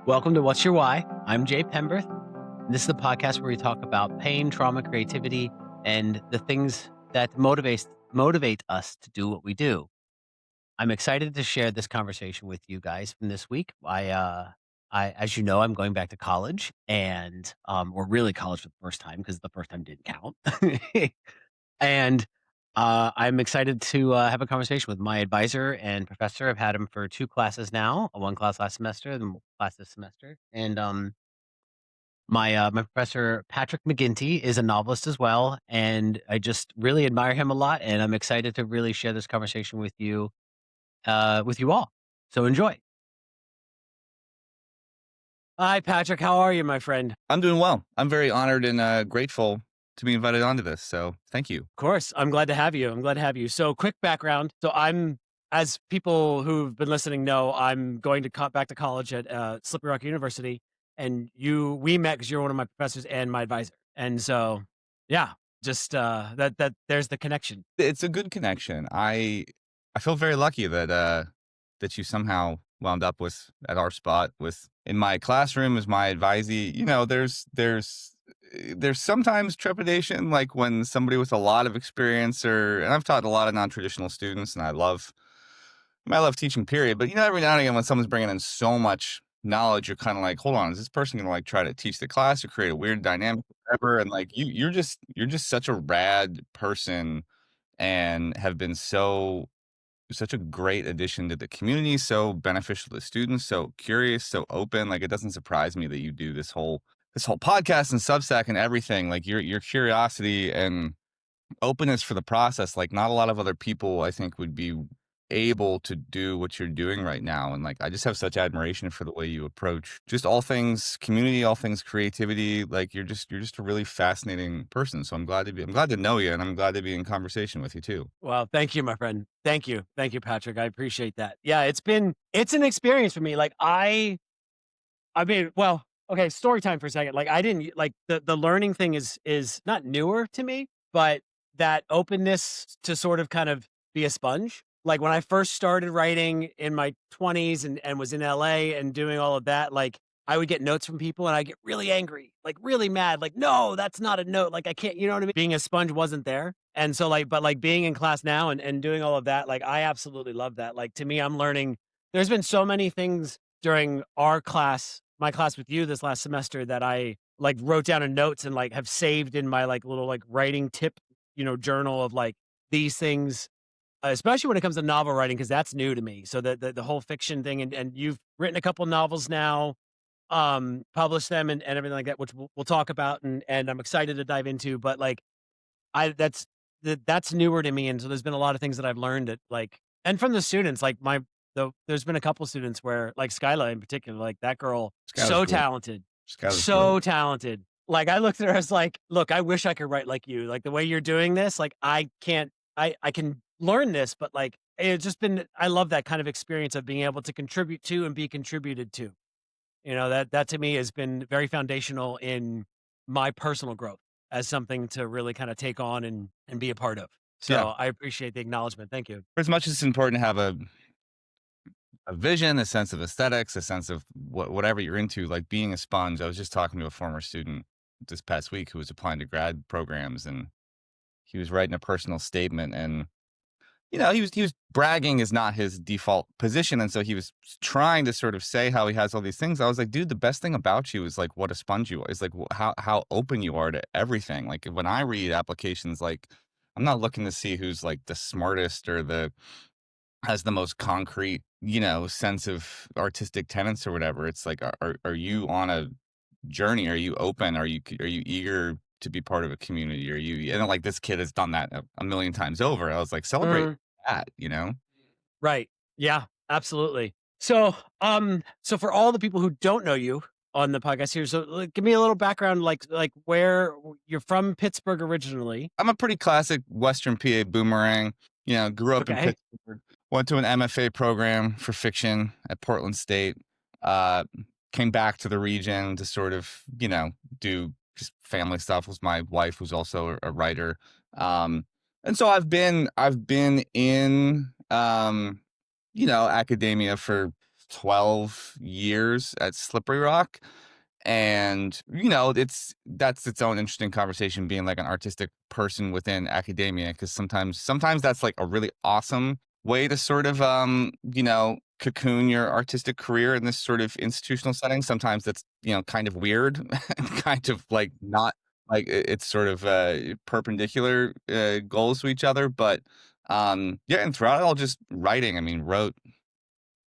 Welcome to What's Your Why? I'm Jay Pemberth. And this is the podcast where we talk about pain, trauma, creativity, and the things that motivate us to do what we do. I'm excited to share this conversation with you guys from this week. As you know, I'm going back to college, and or really college for the first time because the first time didn't count. And I'm excited to have a conversation with my advisor and professor. I've had him for 2 classes now, one class last semester and one class this semester. And my professor, Patrick McGinty, is a novelist as well, and I just really admire him a lot, and I'm excited to really share this conversation with you all. So enjoy. Hi, Patrick. How are you, my friend? I'm doing well. I'm very honored and grateful to be invited onto this. So thank you. Of course. I'm glad to have you. So quick background. So as people who've been listening know, I'm going to back to college at Slippery Rock University, and we met because you're one of my professors and my advisor. And so, yeah, just that there's the connection. It's a good connection. I feel very lucky that you somehow wound up at our spot in my classroom as my advisee. You know, there's sometimes trepidation, like when somebody with a lot of experience and I've taught a lot of non-traditional students, and I love teaching, period. But every now and again when someone's bringing in so much knowledge, you're kind of like, hold on, is this person gonna like try to teach the class or create a weird dynamic or whatever? And like you're just such a rad person and have been such a great addition to the community, so beneficial to students, so curious, so open. Like, it doesn't surprise me that you do this whole podcast and Substack and everything. Like your curiosity and openness for the process, like not a lot of other people I think would be able to do what you're doing right now. And like, I just have such admiration for the way you approach just all things community, all things creativity. Like you're just a really fascinating person. So I'm glad to know you, and I'm glad to be in conversation with you too. Well, thank you, my friend. Thank you, Patrick. I appreciate that. Yeah, it's an experience for me. Like well, okay, story time for a second. Like I didn't like the learning thing is not newer to me, but that openness to sort of kind of be a sponge. Like when I first started writing in my 20s and was in LA and doing all of that, like I would get notes from people and I get really angry, like really mad, like, no, that's not a note. Like I can't, you know what I mean? Being a sponge wasn't there. And so but being in class now and doing all of that, like I absolutely love that. Like to me, I'm learning, there's been so many things during my class with you this last semester that I like wrote down in notes and like have saved in my like little like writing tip, journal of like these things, especially when it comes to novel writing, because that's new to me. So the whole fiction thing, and you've written a couple novels now, published them and everything like that, which we'll talk about, and I'm excited to dive into. But like that's newer to me, and so there's been a lot of things that I've learned that like, and from the students, like there's been a couple students where like Skyla in particular, like that girl, so talented, talented. Like I looked at her as like, look, I wish I could write like you. Like the way you're doing this, like I can't. I can learn this, but like it's just been, I love that kind of experience of being able to contribute to and be contributed to. That to me has been very foundational in my personal growth as something to really kind of take on and be a part of. So yeah. I appreciate the acknowledgement. Thank you. For as much as it's important to have a vision, a sense of aesthetics, a sense of whatever you're into, like being a sponge. I was just talking to a former student this past week who was applying to grad programs, and he was writing a personal statement, and he was bragging is not his default position. And so he was trying to sort of say how he has all these things. I was like, dude, the best thing about you is like what a sponge you are. Is like how open you are to everything. Like when I read applications, like I'm not looking to see who's like the smartest or has the most concrete, sense of artistic tenets or whatever. It's like, are you on a journey? Are you open? Are you eager to be part of a community? And like this kid has done that a million times over. I was like, celebrate that, Right. Yeah, absolutely. So, so for all the people who don't know you on the podcast here, so like, give me a little background, like where you're from. Pittsburgh originally. I'm a pretty classic Western PA boomerang. Grew up in Pittsburgh. Went to an MFA program for fiction at Portland State. Came back to the region to sort of, do just family stuff with my wife, who's also a writer. And so I've been in, academia for 12 years at Slippery Rock. And, that's its own interesting conversation being like an artistic person within academia, because sometimes that's like a really awesome way to sort of cocoon your artistic career in this sort of institutional setting. Sometimes that's, kind of weird and kind of like not like it's sort of perpendicular goals to each other. But yeah, and throughout it all, just writing. I mean, wrote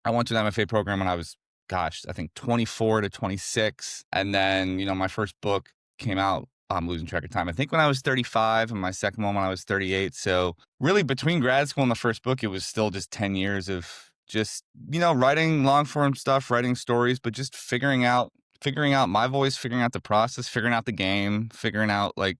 I went to an MFA program when I was, gosh, I think 24 to 26. And then, my first book came out, I'm losing track of time, I think when I was 35, and my second one when I was 38. So really between grad school and the first book, it was still just 10 years of just, writing long form stuff, writing stories, but just figuring out my voice, figuring out the process, figuring out the game, figuring out like,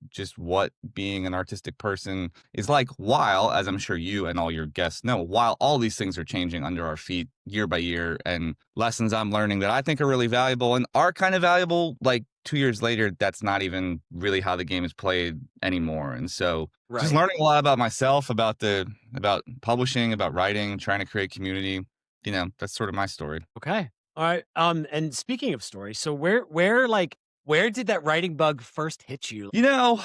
just what being an artistic person is like, while, as I'm sure you and all your guests know, while all these things are changing under our feet year by year, and lessons I'm learning that I think are really valuable and are kind of valuable, like 2 years later, that's not even really how the game is played anymore. And so just Right. learning a lot about myself, about publishing, about writing, trying to create community, that's sort of my story. Okay. All right. And speaking of stories, so where did that writing bug first hit you? You know,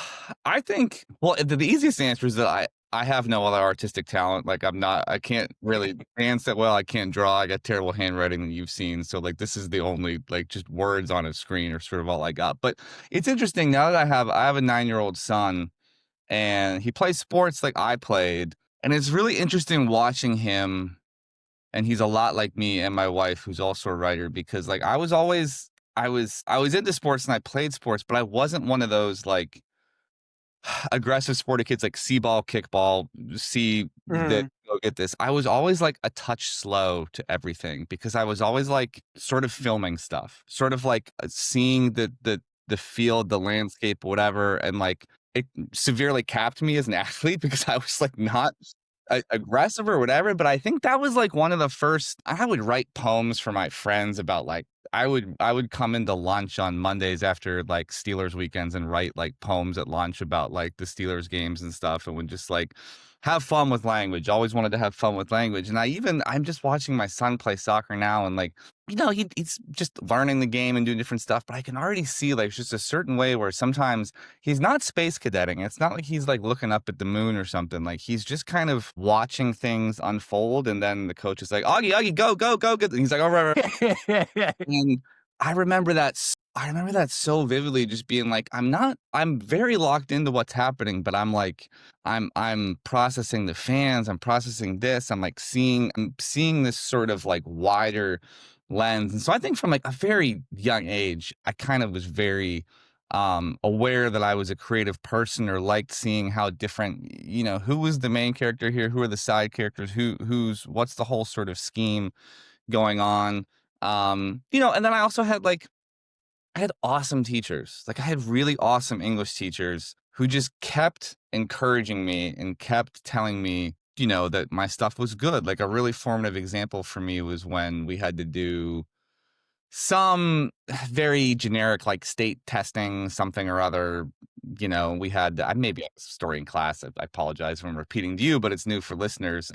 I think, well, the easiest answer is that I have no other artistic talent. Like I can't really dance that well. I can't draw. I got terrible handwriting that you've seen. So like this is the only like just words on a screen are sort of all I got. But it's interesting now that I have a 9-year-old son, and he plays sports like I played. And it's really interesting watching him, and he's a lot like me and my wife, who's also a writer, because like I was into sports and I played sports, but I wasn't one of those like aggressive sporty kids like see ball, kick ball, see that Mhm. go get this. I was always like a touch slow to everything because I was always like sort of filming stuff, sort of like seeing the field, the landscape, whatever, and like it severely capped me as an athlete because I was like not aggressive or whatever. But I think that was like one of the first. I would write poems for my friends about like I would come into lunch on Mondays after like Steelers weekends and write like poems at lunch about like the Steelers games and stuff, and would just like have fun with language. Always wanted to have fun with language. And I'm just watching my son play soccer now, and like, he's just learning the game and doing different stuff, but I can already see like just a certain way where sometimes he's not space cadetting. It's not like he's like looking up at the moon or something. Like he's just kind of watching things unfold, and then the coach is like, Augie, Augie, go, go, go, go. And he's like, all right, right. And I remember that so vividly, just being like, I'm very locked into what's happening, but I'm like, I'm processing the fans, I'm processing this, I'm seeing this sort of like wider lens. And so I think from like a very young age, I kind of was very aware that I was a creative person, or liked seeing how different, who was the main character here, who are the side characters, what's the whole sort of scheme going on. And then I had awesome teachers. Like I had really awesome English teachers who just kept encouraging me and kept telling me, that my stuff was good. Like a really formative example for me was when we had to do some very generic like state testing, something or other. We had, I maybe have a story in class. I apologize if I'm repeating to you, but it's new for listeners.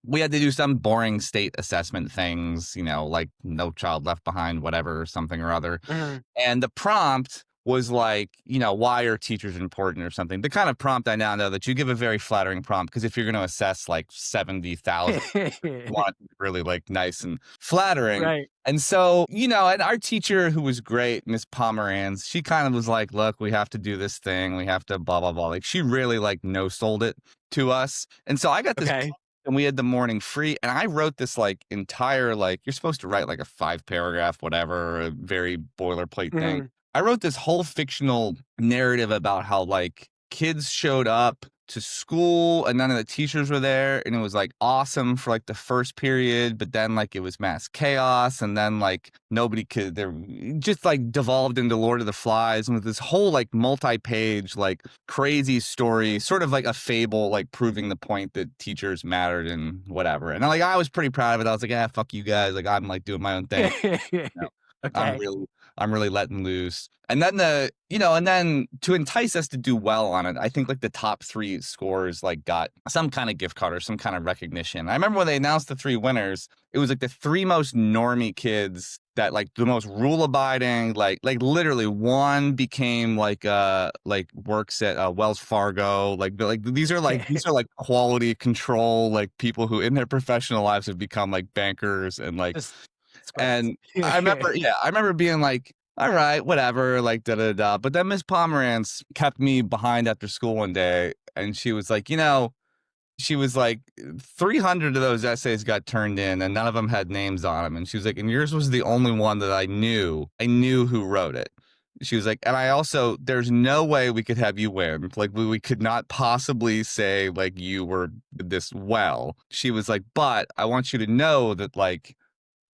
We had to do some boring state assessment things, like No Child Left Behind, whatever, or something or other. Mhm. And the prompt was like, why are teachers important or something? The kind of prompt I now know that you give a very flattering prompt, because if you're going to assess like 70,000, you want it to be really like nice and flattering. Right. And so, and our teacher, who was great, Miss Pomerantz, she kind of was like, look, we have to do this thing. We have to blah, blah, blah. Like she really like no sold it to us. And so I got this, Okay. and we had the morning free, and I wrote this like entire, like, you're supposed to write like a 5 paragraph whatever, a very boilerplate thing. Mhm. I wrote this whole fictional narrative about how like kids showed up to school and none of the teachers were there, and it was like awesome for like the first period, but then like it was mass chaos, and then like nobody could, they're just like devolved into Lord of the Flies, and with this whole like multi-page like crazy story, sort of like a fable, like proving the point that teachers mattered and whatever. And like I was pretty proud of it. I was like, fuck you guys, like I'm like doing my own thing. I'm Okay. really I'm really letting loose. And then and then to entice us to do well on it, I think like the top 3 scores like got some kind of gift card or some kind of recognition. I remember when they announced the 3 winners, it was like the 3 most normie kids that like the most rule abiding, like literally one became like works at Wells Fargo. Like these are like quality control, like people who in their professional lives have become like bankers and like Just it's great. and I remember being like, all right, whatever, like da da da. But then Miss Pomerantz kept me behind after school one day, and she was like, she was like, 300 of those essays got turned in, and none of them had names on them. And she was like, and yours was the only one that I knew. I knew who wrote it. She was like, and I also, there's no way we could have you win. Like, we could not possibly say, like, you were this well. She was like, but I want you to know that, like,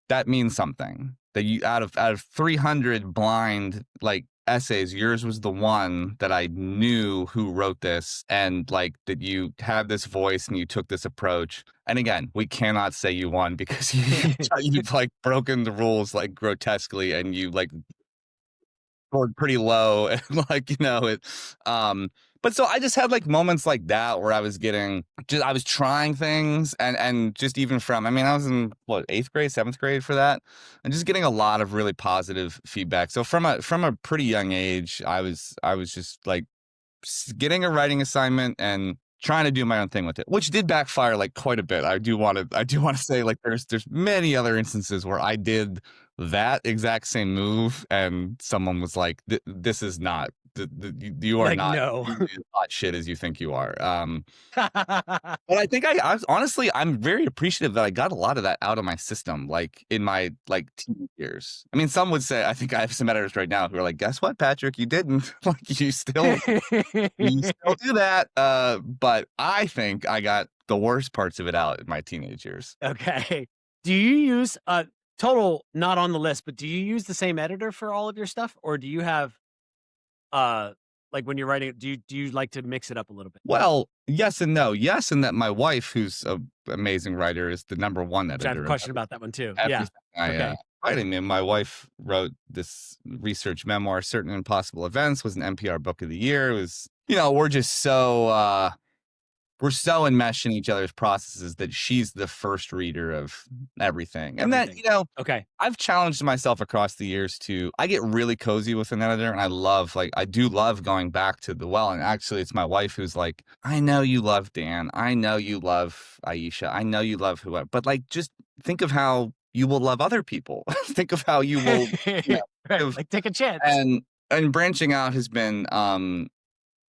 that means something. That you out of 300 blind like essays, yours was the one that I knew who wrote this, and like that you have this voice and you took this approach. And again, we cannot say you won because you've like broken the rules like grotesquely, and you like scored pretty low and like but so I just had like moments like that where I was trying things and just even from, I mean, I was in what, 8th grade, 7th grade for that, and just getting a lot of really positive feedback. So from a pretty young age, I was just like getting a writing assignment and trying to do my own thing with it, which did backfire like quite a bit. I do want to say like there's many other instances where I did that exact same move and someone was like, this is not you are Like, not no. as hot shit as you think you are. But I think I was honestly, I'm very appreciative that I got a lot of that out of my system, like in my like teen years. I mean, some would say, I think I have some editors right now who are like, guess what, Patrick, you didn't. Like you still do that. But I think I got the worst parts of it out in my teenage years. Okay. Do you use total not on the list, but do you use the same editor for all of your stuff? Or do you have uh like when you're writing, do you like to mix it up a little bit? Well, yes and no. Yes, and that my wife, who's an amazing writer, is the number one Which I have a editor of question about that one too. Yeah. everything Okay. write. I mean, my wife wrote this research memoir, Certain Impossible Events, was an NPR Book of the Year. It was, we're just we're so enmeshed in each other's processes that she's the first reader of everything. And then, Everything. Okay. I've challenged myself across the years I get really cozy with an editor, and I do love going back to the well. And actually, it's my wife who's like, I know you love Dan. I know you love Aisha. I know you love whoever, but like, just think of how you will love other people. Think of how you will, Right. give, Like take a chance. and branching out has been,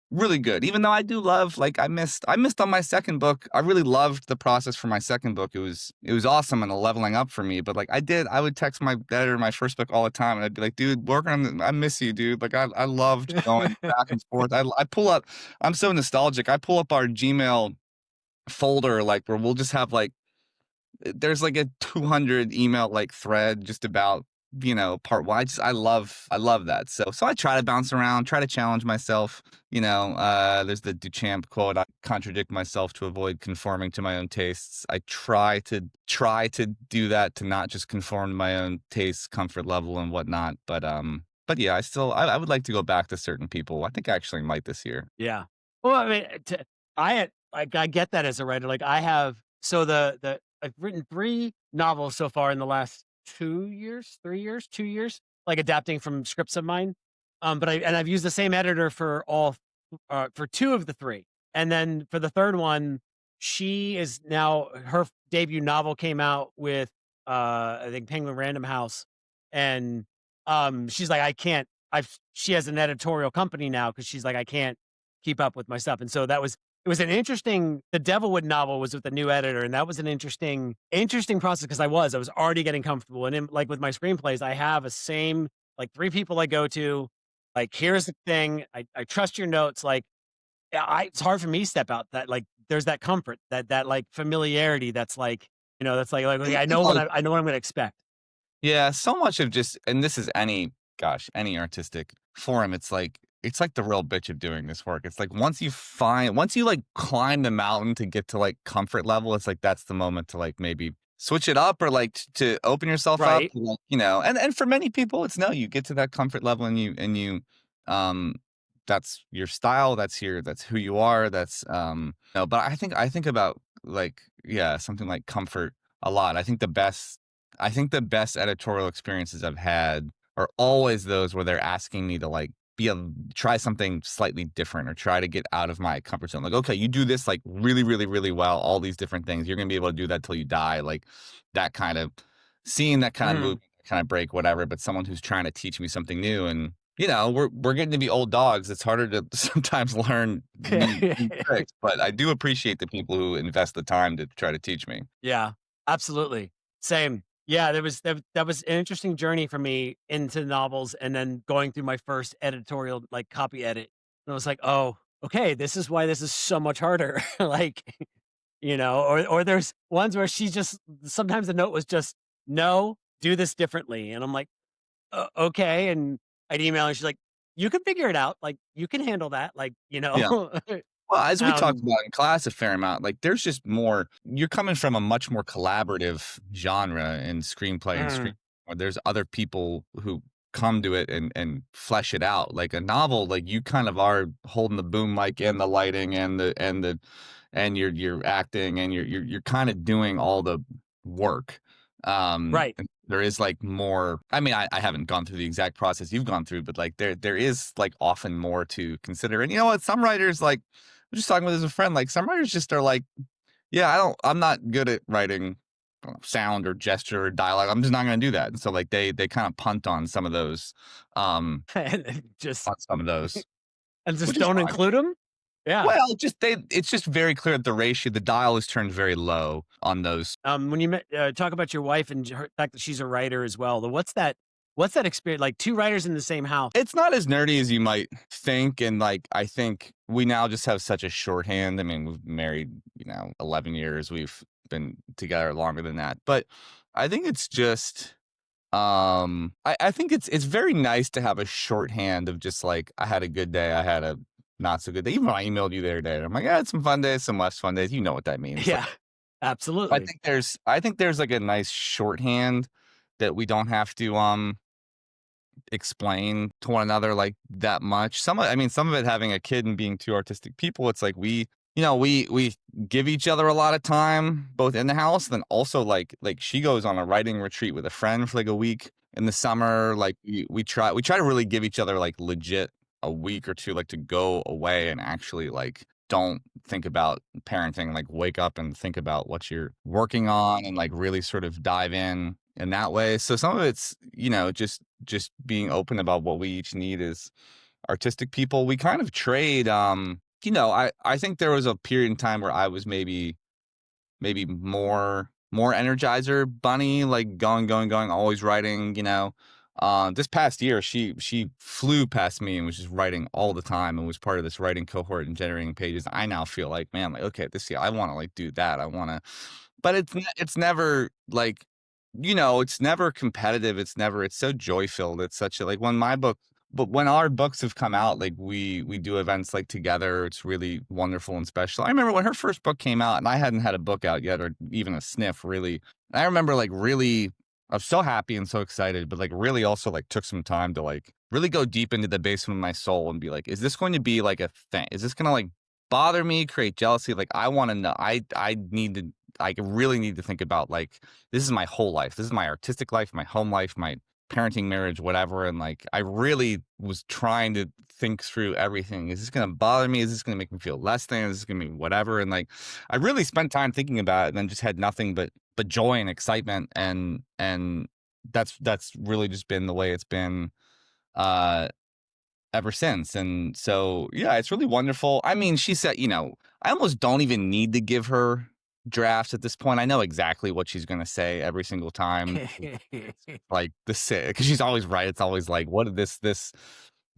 really good. Even though I do love, like I missed on my second book. I really loved the process for my second book. It was awesome and a leveling up for me. But like I would text my editor my first book all the time, and I'd be like, dude, I miss you, dude. Like I loved going back and forth. I pull up. I'm so nostalgic. I pull up our Gmail folder, like where we'll just have like there's like a 200 email like thread just about part one. I love that. So I try to bounce around, try to challenge myself. There's the Duchamp quote, I contradict myself to avoid conforming to my own tastes. I try to do that, to not just conform to my own tastes, comfort level and whatnot. But yeah, I would like to go back to certain people. I think I actually might this year. Yeah. Well, I mean, I get that as a writer. Like I have, so the I've written 3 novels so far in the last 2 years, 3 years, 2 years, like adapting from scripts of mine. But I've used the same editor for for 2 of the 3. And then for the third one, she is now, her debut novel came out with I think Penguin Random House. And she's like, I can't, she has an editorial company now because she's like, I can't keep up with my stuff. And so it was an interesting, the Devilwood novel was with a new editor, and that was an interesting process because I was already getting comfortable. And like with my screenplays, I have a same, like 3 people I go to, like, here's the thing. I trust your notes. Like it's hard for me to step out that, like, there's that comfort, that like familiarity. That's like, that's like I know I know what I'm going to expect. Yeah, so much of just, and this is any artistic forum, it's like the real bitch of doing this work. It's like once you like climb the mountain to get to like comfort level, it's like that's the moment to like maybe switch it up or like to open yourself up Right. to like, and for many people it's no, you get to that comfort level and you um that's your style, that's who you are, that's no, but I think about like, yeah, something like comfort a lot. I think the best editorial experiences I've had are always those where they're asking me to like try something slightly different or try to get out of my comfort zone. Like, okay, you do this like really, really, really well, all these different things. You're gonna be able to do that till you die. Like that kind of seeing that kind of Mhm. movement, kind of break, whatever. But someone who's trying to teach me something new, and we're getting to be old dogs. It's harder to sometimes learn new tricks. But I do appreciate the people who invest the time to try to teach me. Yeah, absolutely. Same. Yeah, that was an interesting journey for me into novels and then going through my first editorial, like, copy edit. And I was like, "Oh, okay, this is why this is so much harder." Like, or there's ones where she just sometimes the note was just, "No, do this differently." And I'm like, Okay." And I'd email and she's like, "You can figure it out. Like, you can handle that." Like, Yeah. Well, as we talked um, about in class a fair amount, like there's just more you're coming from a much more collaborative genre in screenplay and screen mm, where there's other people who come to it and flesh it out. Like a novel, like you kind of are holding the boom mic and the lighting and you're acting and you're kind of doing all the work. right. And there is like more. I mean, I haven't gone through the exact process you've gone through, but like there is like often more to consider. And you know what? Some writers like I was just talking with as a friend, like some writers just are like, yeah, I'm not good at writing sound or gesture or dialogue. I'm just not going to do that. And so like they kind of punt on some of those, um, And just on some of those, and just which is don't fine. include them. Yeah. Well, it's just very clear that the ratio, the dial is turned very low on those. When you talk about your wife and her fact that she's a writer as well, what's that experience like? Two writers in the same house. It's not as nerdy as you might think. And like, I think we now just have such a shorthand. I mean, we've married, 11 years. We've been together longer than that. But I think it's just, I think it's very nice to have a shorthand of just like, I had a good day. I had a not so good day. Even when I emailed you the other day, I'm like, I had some fun days, some less fun days. You know what that means. Like, Yeah, absolutely. I think there's like a nice shorthand that we don't have to, explain to one another like that much. Some of it having a kid and being two artistic people, it's like we give each other a lot of time both in the house, then also like she goes on a writing retreat with a friend for like a week in the summer. Like we try to really give each other like legit a week or two like to go away and actually like don't think about parenting, like wake up and think about what you're working on and like really sort of dive in that way. So some of it's, just being open about what we each need as artistic people. We kind of trade, I think there was a period in time where I was maybe more energizer bunny, like going, always writing, this past year she flew past me and was just writing all the time and was part of this writing cohort and generating pages. I now feel like, man, like, okay, this year I want to like do that. I want to, but it's never like, it's never competitive. It's so joy filled. It's such a like but when our books have come out, like we do events like together. It's really wonderful and special. I remember when her first book came out and I hadn't had a book out yet or even a sniff really. I remember like really I was so happy and so excited, but like really also like took some time to like really go deep into the basement of my soul and be like, is this going to be like a thing? Is this going to like bother me, create jealousy? Like I want to know. I really need to think about like this is my whole life. This is my artistic life, my home life, my parenting, marriage, whatever. And like I really was trying to think through everything. Is this going to bother me? Is this going to make me feel less than? Is this going to be whatever? And like I really spent time thinking about it and then just had nothing but joy and excitement and that's really just been the way it's been uh ever since. And so, yeah, it's really wonderful. I mean, she said, I almost don't even need to give her drafts at this point. I know exactly what she's going to say every single time. Like this, because she's always right. It's always like, what did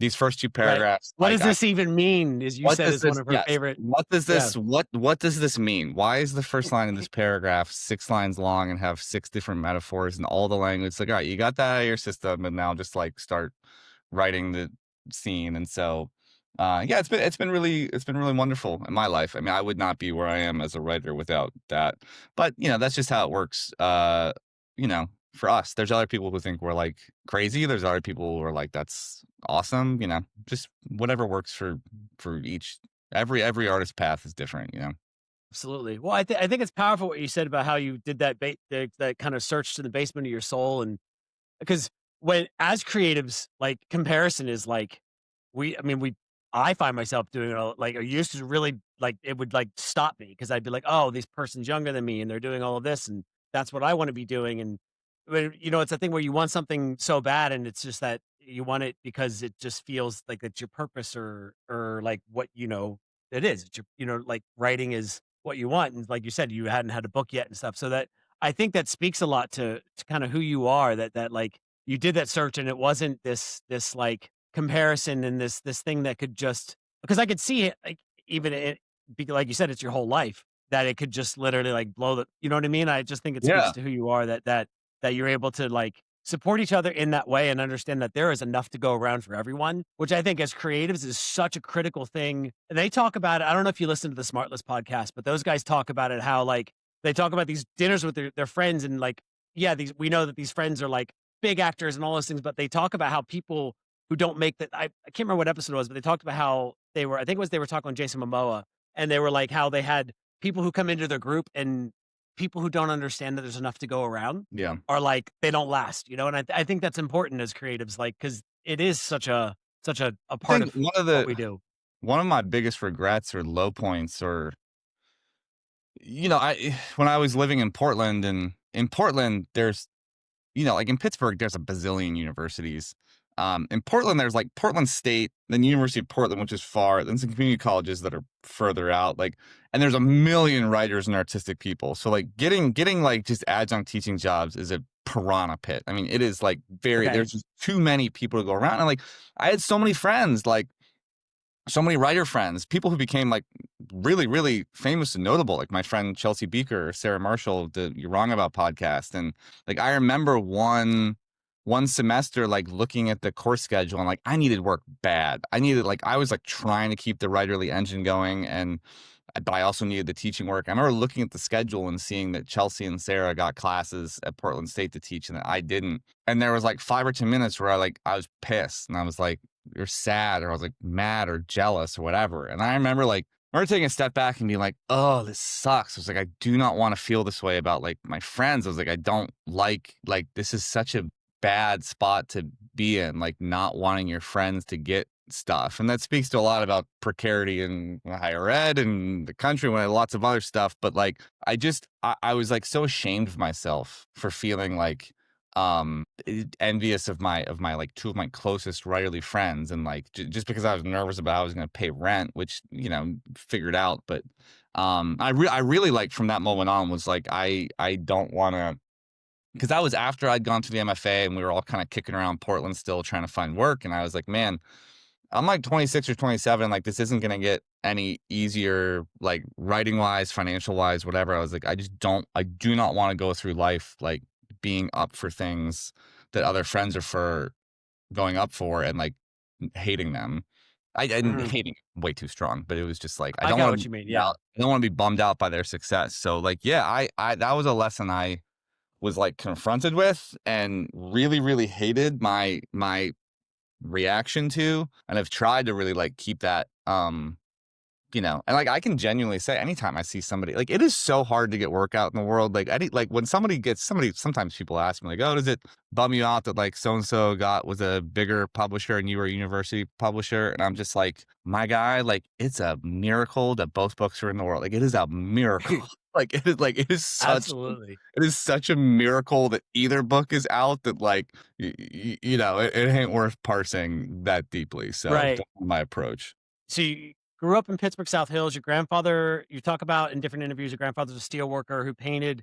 these first two Right. paragraphs, What does this even mean? As you what said, does is one this, of her yes, favorite. what Yeah. what does this mean? Why is the first line of this paragraph 6 lines long and have 6 different metaphors and all the language? It's like, all right, you got that out of your system and now just like start writing the scene. And so Yeah, it's been really wonderful in my life. I mean, I would not be where I am as a writer without that. But that's just how it works. You know, for us, there's other people who think we're like crazy. There's other people who are like, that's awesome. Just whatever works for each. Every artist path is different. Absolutely. Well, I think it's powerful what you said about how you did that kind of search to the basement of your soul, and because when as creatives, like comparison is like I mean, I find myself doing it like I used to really like it would like stop me because I'd be like, oh, this person's younger than me and they're doing all of this and that's what I want to be doing. And it's a thing where you want something so bad and it's just that you want it because it just feels like it's your purpose or like what it is. It's your like writing is what you want. And like you said, you hadn't had a book yet and stuff. So that I think that speaks a lot to kind of who you are, that like you did that search and it wasn't this like comparison and this thing that could just because I could see it like even it because like you said, it's your whole life that it could just literally like blow the you know what I mean? I just think it speaks Yeah. to who you are that you're able to like support each other in that way and understand that there is enough to go around for everyone, which I think as creatives is such a critical thing. And they talk about it. I don't know if you listen to the Smartless podcast, but those guys talk about it how like they talk about these dinners with their friends and like, yeah, these we know that these friends are like big actors and all those things, but they talk about how people who don't make that I can't remember what episode it was, but they talked about how they were I think it was they were talking on Jason Momoa and they were like how they had people who come into their group and people who don't understand that there's enough to go around Yeah. are like they don't last, and I think that's important as creatives, like because it is such a I part think of what we do. one of my biggest regrets or low points or I when I was living in Portland, and in Portland there's like in Pittsburgh there's a bazillion universities. In Portland there's like Portland State, then University of Portland, which is far, then some community colleges that are further out, like, and there's a million writers and artistic people. So like getting like just adjunct teaching jobs is a piranha pit. I mean, it is like Okay. there's just too many people to go around. And like I had so many friends, like so many writer friends, people who became like really, really famous and notable, like my friend Chelsea Beaker, Sarah Marshall, the You're Wrong About podcast. And like I remember one semester like looking at the course schedule and like I needed work bad. I was like trying to keep the writerly engine going, but I also needed the teaching work. I remember looking at the schedule and seeing that Chelsea and Sarah got classes at Portland State to teach and that I didn't. And there was like 5 or 10 minutes where I was pissed and I was like, you're sad, or I was like mad or jealous or whatever. And I remember taking a step back and being like, oh, this sucks. I was like, I do not want to feel this way about like my friends. I was like, I don't like this is such a bad spot to be in, like not wanting your friends to get stuff. And that speaks to a lot about precarity in higher ed and the country when I had lots of other stuff. But like, I was like so ashamed of myself for feeling like envious of my like two of my closest writerly friends, and like just because I was nervous about how I was going to pay rent, which figured out. But I really like from that moment on was like I don't want to, because that was after I'd gone to the MFA and we were all kind of kicking around Portland still trying to find work, and I was like, man, I'm like 26 or 27. Like, this isn't going to get any easier, like writing wise, financial wise, whatever. I was like, I do not want to go through life like being up for things that other friends are for going up for and like hating them. I didn't Mhm. hating way too strong, but it was just like, I got what you mean. Yeah. I don't want to be bummed out by their success. So like, yeah, that was a lesson I was like confronted with and really, really hated my reaction to, and I've tried to really like keep that and like I can genuinely say anytime I see somebody, like it is so hard to get work out in the world. Like like when sometimes people ask me like, oh, does it bum you out that like so and so got with a bigger publisher and you were a university publisher? And I'm just like, my guy, like it's a miracle that both books are in the world. Like it is a miracle. Absolutely. It is such a miracle that either book is out, that like it ain't worth parsing that deeply. So Right. that's my approach. So you grew up in Pittsburgh South Hills. Your grandfather, you talk about in different interviews, your grandfather's a steel worker who painted.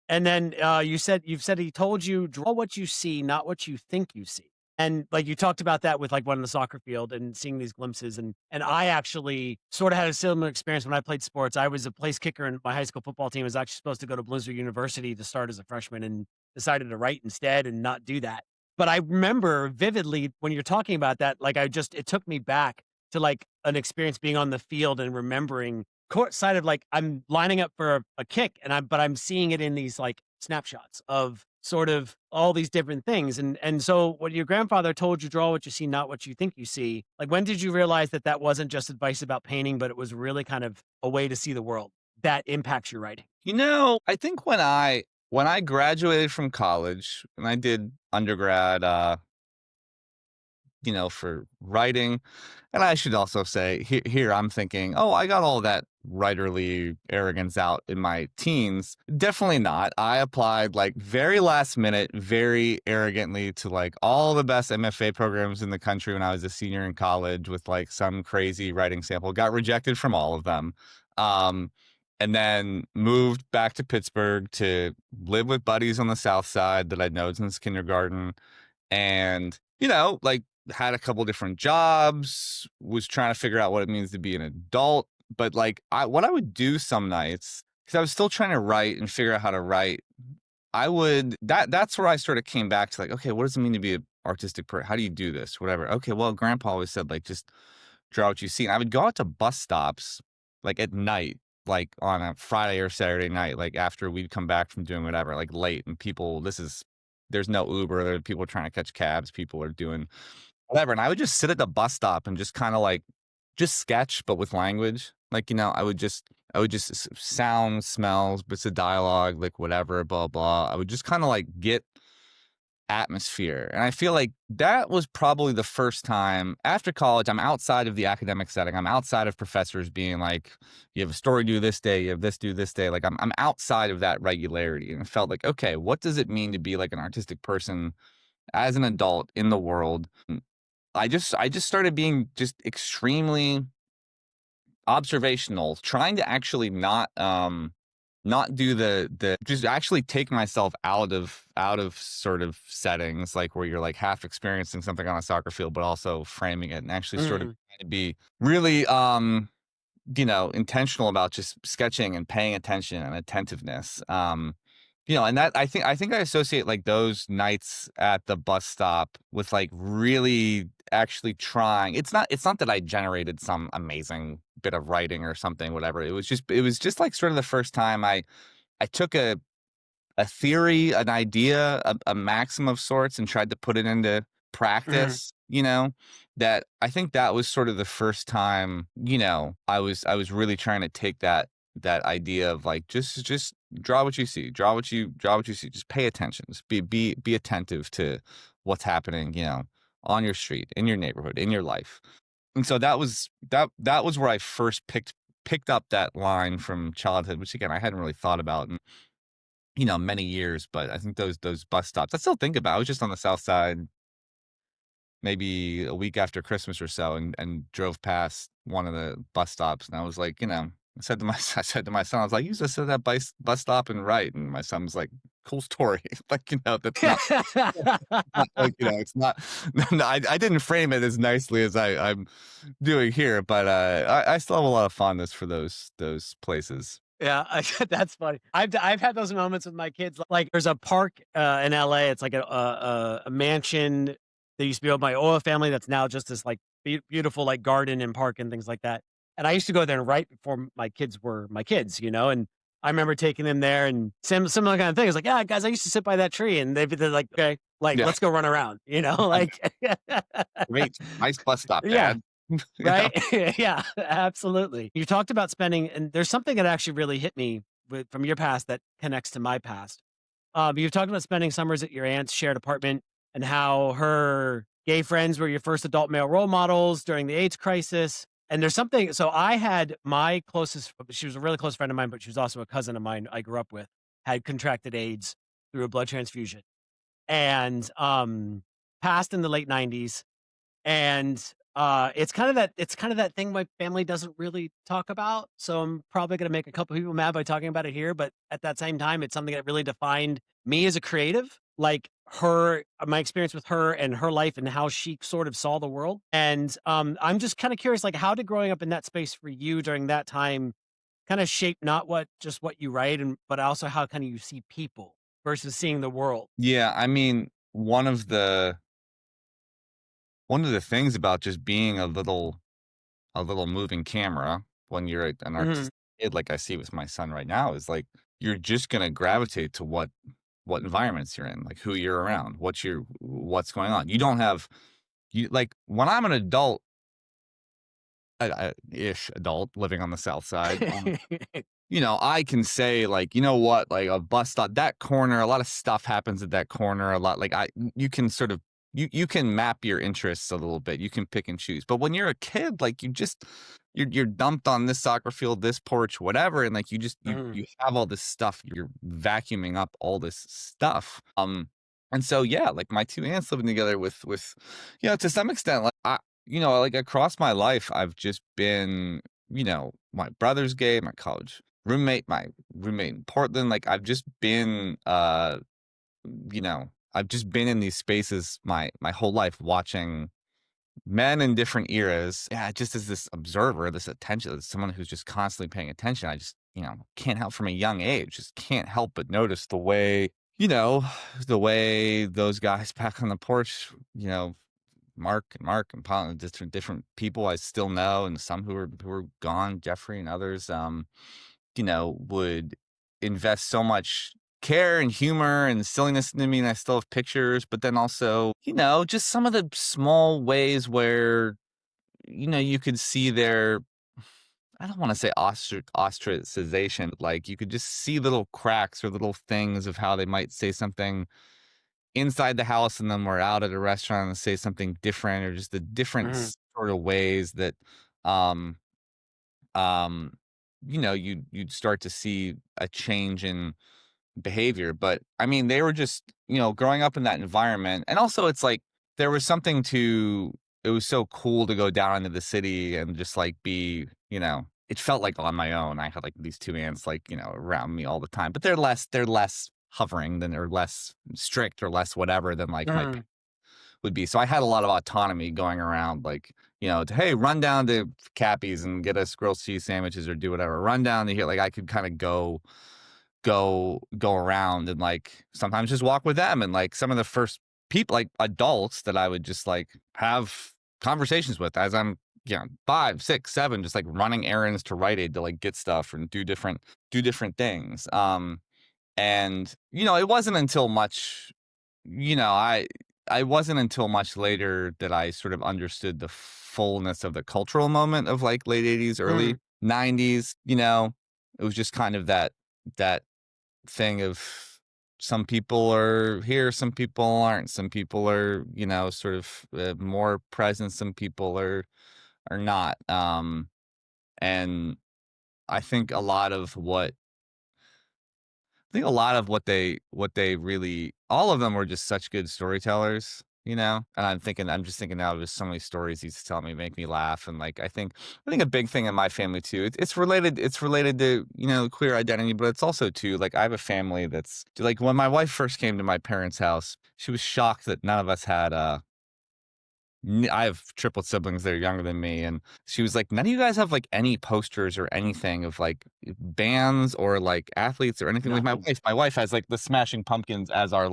And then you've said he told you draw what you see, not what you think you see. And like you talked about that with like one in the soccer field and seeing these glimpses. And I actually sort of had a similar experience when I played sports. I was a place kicker in my high school football team. I was actually supposed to go to Bloomsburg University to start as a freshman and decided to write instead and not do that. But I remember vividly when you're talking about that, like it took me back to like an experience being on the field and remembering court side of like I'm lining up for a kick and I'm seeing it in these like snapshots of sort of all these different things. And so when your grandfather told you draw what you see, not what you think you see, like when did you realize that that wasn't just advice about painting, but it was really kind of a way to see the world that impacts your writing? I think when I graduated from college and I did undergrad, for writing. And I should also say here I'm thinking, oh, I got all that writerly arrogance out in my teens. Definitely not. I applied like very last minute, very arrogantly to like all the best MFA programs in the country when I was a senior in college with like some crazy writing sample. Got rejected from all of them. Um, and then moved back to Pittsburgh to live with buddies on the South Side that I'd known since kindergarten. And, like had a couple different jobs, was trying to figure out what it means to be an adult. But like what I would do some nights, because I was still trying to write and figure out how to write, that's where I sort of came back to like, okay, what does it mean to be an artistic person? How do you do this? Whatever. Okay, well, grandpa always said like just draw what you see. And I would go out to bus stops like at night, like on a Friday or Saturday night, like after we'd come back from doing whatever, like late, and there's no Uber, there are people trying to catch cabs, people are doing whatever, and I would just sit at the bus stop and just kinda, like, just sketch, but with language. Like, I would just sounds, smells, bits of dialogue, like, whatever, blah, blah. I would just kinda, like, get atmosphere, and I feel like that was probably the first time after college, I'm outside of the academic setting, I'm outside of professors being like, "You have a story due this day, you have this due this day." Like, I'm outside of that regularity, and it felt like, "Okay, what does it mean to be, like, an artistic person as an adult in the world?" I just started being just extremely observational, trying to actually not do the just actually take myself out of sort of settings like where you're like half experiencing something on a soccer field, but also framing it and actually sort of Mhm, trying to be really intentional about just sketching and paying attention and attentiveness. And that I think I associate like those nights at the bus stop with like really actually trying. It's not that I generated some amazing bit of writing or something, whatever. It was just like sort of the first time I took a theory, an idea, a maxim of sorts, and tried to put it into mhm. practice, that I think that was sort of the first time, I was really trying to take that idea of like just draw what you see, draw what you see, just pay attention, just be attentive to what's happening, on your street, in your neighborhood, in your life. And so that was where I first picked up that line from childhood, which again I hadn't really thought about many years, but I think those bus stops, I still think about. I was just on the South Side maybe a week after Christmas or so, and drove past one of the bus stops, and I was like, I said to my son, I was like, "You just sit at that bus stop and write," and my son was like, "Cool story." Like, that's not like, it's not. No, I didn't frame it as nicely as I'm doing here, but I still have a lot of fondness for those places. Yeah, that's funny. I've had those moments with my kids. Like, there's a park in LA. It's like a mansion that used to be owned by oil family. That's now just this like beautiful like garden and park and things like that. And I used to go there and write before my kids were my kids, And I remember taking them there and similar kind of thing. It's like, yeah, guys, I used to sit by that tree, and they're like, okay, like Yeah, let's go run around, like great, nice bus stop, yeah. dad. Right? Yeah, absolutely. You talked about spending and there's something that actually really hit me from your past that connects to my past. You've talked about spending summers at your aunt's shared apartment and how her gay friends were your first adult male role models during the AIDS crisis. And there's something, so I had my closest, she was a really close friend of mine, but she was also a cousin of mine I grew up with, had contracted AIDS through a blood transfusion and passed in the late 90s. And, it's kind of that thing my family doesn't really talk about, so I'm probably gonna make a couple people mad by talking about it here, but at that same time, it's something that really defined me as a creative, like, my experience with her and her life and how she sort of saw the world, and, I'm just kinda curious, like, how did growing up in that space for you during that time kinda shape not what you write but also how kinda you see people versus seeing the world? Yeah, I mean, one of the things about just being a little a little moving camera when you're an Mhm. artistic kid, like I see with my son right now, is like you're just gonna gravitate to what environments you're in, like who you're around, what's going on. You don't have you like when I'm an adult, ish adult living on the South Side. You know, I can say like, you know what, like a bus stop, that corner, a lot of stuff happens at that corner. A lot like you can sort of you can map your interests a little bit. You can pick and choose. But when you're a kid, like you're dumped on this soccer field, this porch, whatever, and like Mhm. you have all this stuff. You're vacuuming up all this stuff. And so yeah, like my two aunts living together with you know, to some extent, like you know, like across my life, I've just been, you know, my brother's gay, my roommate in Portland, like I've just been you know, I've just been in these spaces my whole life watching men in different eras. Yeah, just as this observer, this attention, as someone who's just constantly paying attention. I just, you know, can't help from a young age, just can't help but notice the way, you know, the way those guys back on the porch, you know, Mark and Paul, and different people I still know, and some who are gone, Jeffrey and others, you know, would invest so much care and humor and silliness into me, and I still have pictures, but then also, you know, just some of the small ways where, you know, you could see their I don't want to say ostracization, but like you could just see little cracks or little things of how they might say something inside the house and then we're out at a restaurant and say something different or just the different Mhm. sort of ways that um um you know you'd start to see a change in behavior. But I mean they were just, you know, growing up in that environment, and also it's like there was something to it was so cool to go down into the city and just like be, you know, it felt like on my own. I had like these two aunts like, you know, around me all the time, but they're less hovering than or less strict or less whatever than like my Mhm. would be. So I had a lot of autonomy going around, like, you know, to, hey, run down to Cappy's and get us grilled cheese sandwiches or do whatever. Run down to here. Like I could kind of go around and like sometimes just walk with them. And like some of the first people, like adults that I would just like have conversations with as I'm, you know, 5, 6, 7, just like running errands to Rite Aid to like get stuff and do different things. And you know, it wasn't until much you know, I wasn't until much later that I sort of understood the fullness of the cultural moment of like late '80s, early Mhm. '90s, you know? It was just kind of that thing of some people are here, some people aren't. Some people are, you know, sort of more present, some people are not. And I think a lot of what I think a lot of what they really all of them were just such good storytellers, you know? And I'm just thinking now of just so many stories he used to tell me, make me laugh. And like I think a big thing in my family too, it's related to, you know, queer identity, but it's also too, like I have a family that's like when my wife first came to my parents' house, she was shocked that none of us had I have triplet siblings that are younger than me, and she was like, "None of you guys have like any posters or anything of like bands or like athletes or anything." Like Nothing. my wife has like the Smashing Pumpkins as our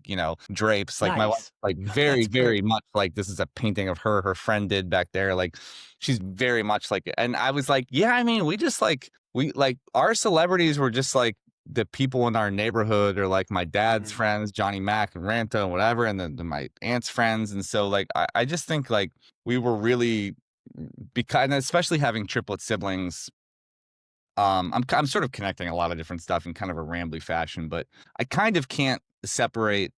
you know drapes. Like my wife, Nice. like That's very great. much like this is a painting of her. Her friend did back there. Like she's very much like, and I was like, yeah, I mean, we just like we like our celebrities were just like the people in our neighborhood or like my dad's Mhm. friends, Johnny Mack and Ranto and whatever, and then my aunt's friends. And so like I just think like we were really because and especially having triplet siblings, I'm sort of connecting a lot of different stuff in kind of a rambly fashion, but I kind of can't separate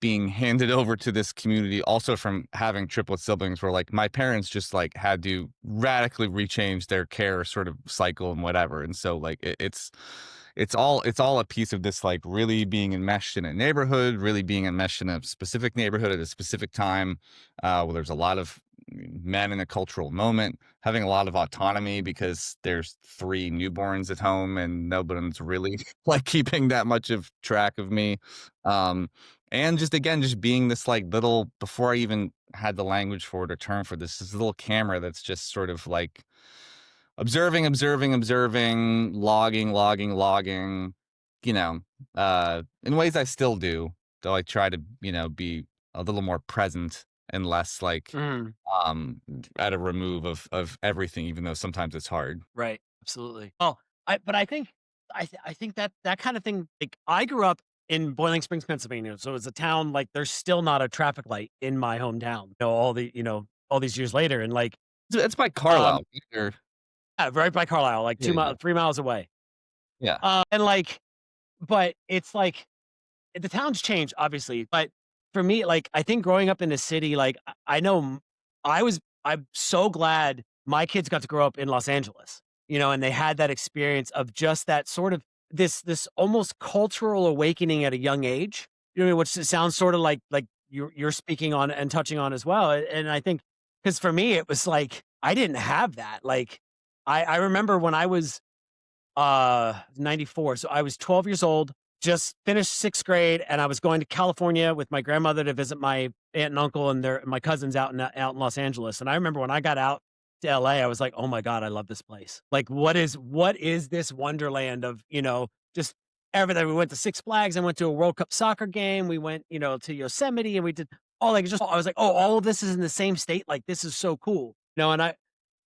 being handed over to this community also from having triplet siblings where like my parents just like had to radically rechange their care sort of cycle and whatever. And so like it's all a piece of this like really being enmeshed in a neighborhood, really being enmeshed in a specific neighborhood at a specific time, where there's a lot of men in a cultural moment, having a lot of autonomy because there's 3 newborns at home and nobody's really like keeping that much of track of me. And just again, just being this like little before I even had the language for it or term for this little camera that's just sort of like observing, logging, you know, in ways I still do, though I try to, you know, be a little more present and less like Mm, at a remove of everything, even though sometimes it's hard. right. Absolutely. Oh, but I think I think that that kind of thing. Like I grew up in Boiling Springs, Pennsylvania, so it's a town like there's still not a traffic light in my hometown. All these years later, and like It's by um Carlisle. yeah, right by Carlisle, like Yeah, yeah, 3 miles away. yeah. And like, but it's like the town's changed, obviously, but for me, like, I think growing up in the city, like, I know I'm so glad my kids got to grow up in Los Angeles, and they had that experience of just that sort of this almost cultural awakening at a young age, which sounds sort of like you're speaking on and touching on as well. And I think because for me, it was like I didn't have that. Like, I remember when I was 94. So I was 12 years old, just finished 6th grade, and I was going to California with my grandmother to visit my aunt and uncle and my cousins out in Los Angeles. And I remember when I got out to LA, I was like, "Oh my god, I love this place. Like what is this wonderland of, just everything." We went to Six Flags, I went to a World Cup soccer game, we went, to Yosemite, and we did all like just I was like, "Oh, all of this is in the same state. Like this is so cool."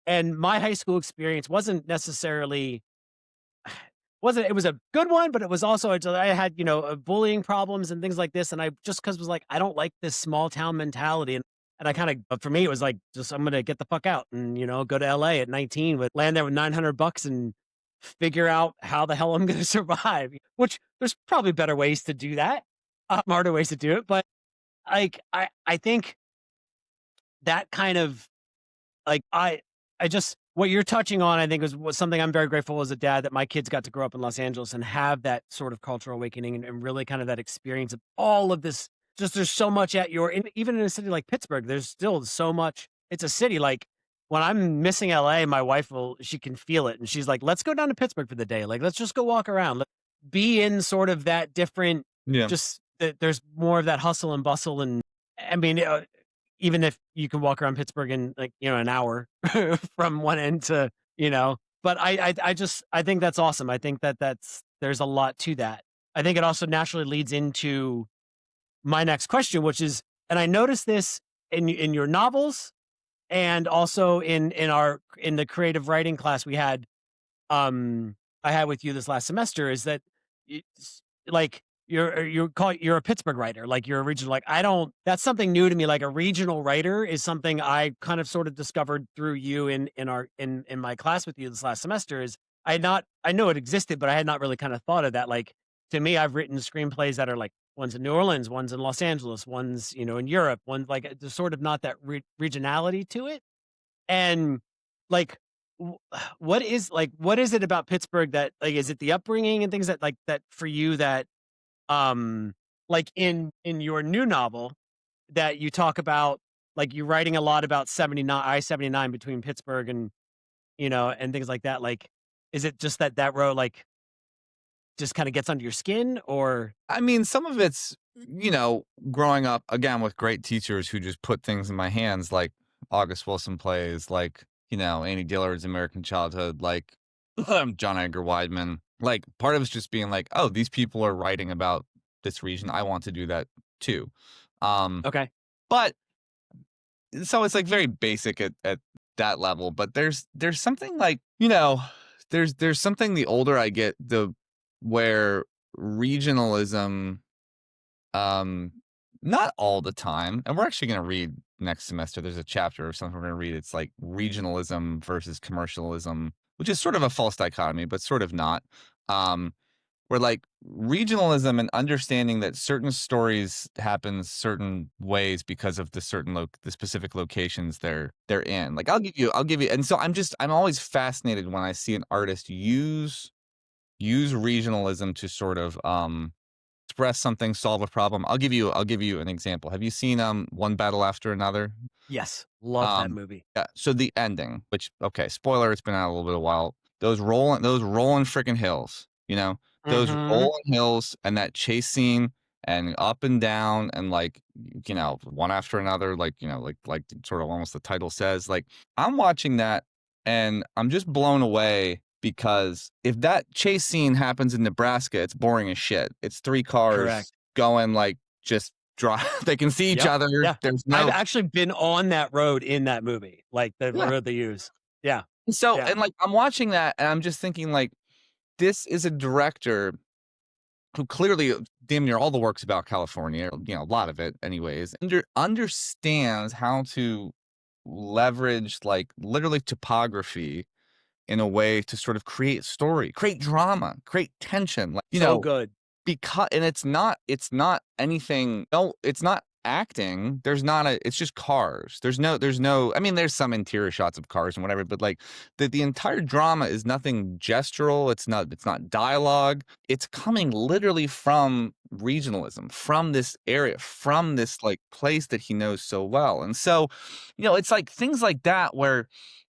And my high school experience wasn't necessarily wasn't it was a good one, but it was also I had, bullying problems and things like this, and I just because was like, I don't like this small town mentality, and I kinda but for me, it was like, just I'm gonna get the fuck out and, go to LA at 19 with land there with $900 and figure out how the hell I'm gonna survive, which there's probably better ways to do that, smarter ways to do it, but, like, I think that kind of like, I just what you're touching on, I think was something I'm very grateful as a dad that my kids got to grow up in Los Angeles and have that sort of cultural awakening and really kind of that experience of all of this. Just there's so much at your even in a city like Pittsburgh, there's still so much. It's a city like when I'm missing LA, my wife she can feel it and she's like, let's go down to Pittsburgh for the day. Like, let's just go walk around. Let be in sort of that different, Yeah. just that there's more of that hustle and bustle. And I mean, even if you can walk around Pittsburgh in like, an hour from one end to, but I think that's awesome. I think that there's a lot to that. I think it also naturally leads into my next question, which is, and I noticed this in your novels and also in the creative writing class um, I had with you this last semester is that it's like you're a Pittsburgh writer, like you're a regional. Like I don't. That's something new to me. Like a regional writer is something I kind of sort of discovered through you in my class with you this last semester. Is I know it existed, but I had not really kind of thought of that. Like to me, I've written screenplays that are like one's in New Orleans, one's in Los Angeles, one's in Europe, one's like there's sort of not that regionality to it, and like w- what is it about Pittsburgh that like is it the upbringing and things that like that for you that like in your new novel that you talk about like you're writing a lot about 79 I-79 between Pittsburgh and and things like that like is it just that road like just kind of gets under your skin or I mean, some of it's, growing up again with great teachers who just put things in my hands, like August Wilson plays, like, Annie Dillard's American Childhood, like John Edgar Wideman. Like, part of it's just being like, oh, these people are writing about this region. I want to do that too. Um, okay. but so it's like very basic at that level. But there's something like, there's something the older I get, the where regionalism um, not all the time. And we're actually going to read next semester. There's a chapter or something we're going to read. It's like regionalism versus commercialism, which is sort of a false dichotomy, but sort of not. Um, where like regionalism and understanding that certain stories happen certain ways because of the specific locations they're in. Like I'll give you, and so I'm always fascinated when I see an artist use regionalism to sort of express something, solve a problem. I'll give you an example. Have you seen One Battle After Another? Yes, love that Um movie. yeah, so the ending, which okay, spoiler, it's been out a little bit of while. Those rolling freaking hills, those Mhm. rolling hills and that chase scene and up and down and like one after another, like like sort of almost the title says, like I'm watching that and I'm just blown away because if that chase scene happens in Nebraska, it's boring as shit. It's three cars Correct. going like just drive. They can see each Yep. other. Yeah. There's I've no actually been on that road in that movie, like the yeah. road they use. Yeah. So Yeah. and like I'm watching that and I'm just thinking like this is a director who clearly damn near all the works about California, you know, a lot of it anyways, understands how to leverage like literally topography in a way to sort of create story, create drama, create tension. Like, you So know, good. because and it's not anything no, it's not acting. There's not a it's just cars. There's no I mean, there's some interior shots of cars and whatever, but like the entire drama is nothing gestural. It's not dialogue. It's coming literally from regionalism, from this area, from this like place that he knows so well. And so, you know, it's like things like that where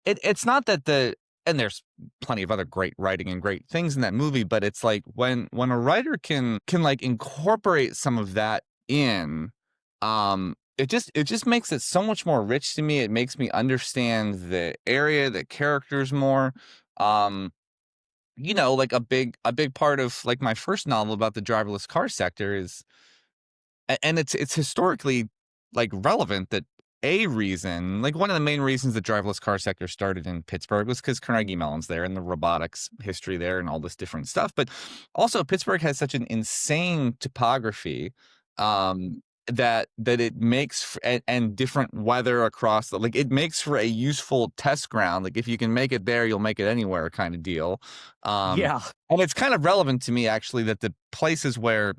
it's not that the and there's plenty of other great writing and great things in that movie, but it's like when a writer can like incorporate some of that in, it just makes it so much more rich to me. It makes me understand the area, the characters more. Um, you know, like a big part of like my first novel about the driverless car sector is and it's historically like relevant that a reason, like one of the main reasons the driverless car sector started in Pittsburgh was because Carnegie Mellon's there and the robotics history there and all this different stuff. But also Pittsburgh has such an insane topography that it makes and different weather across the like it makes for a useful test ground. Like if you can make it there, you'll make it anywhere kind of deal. Um, Yeah. and it's kind of relevant to me actually that the places where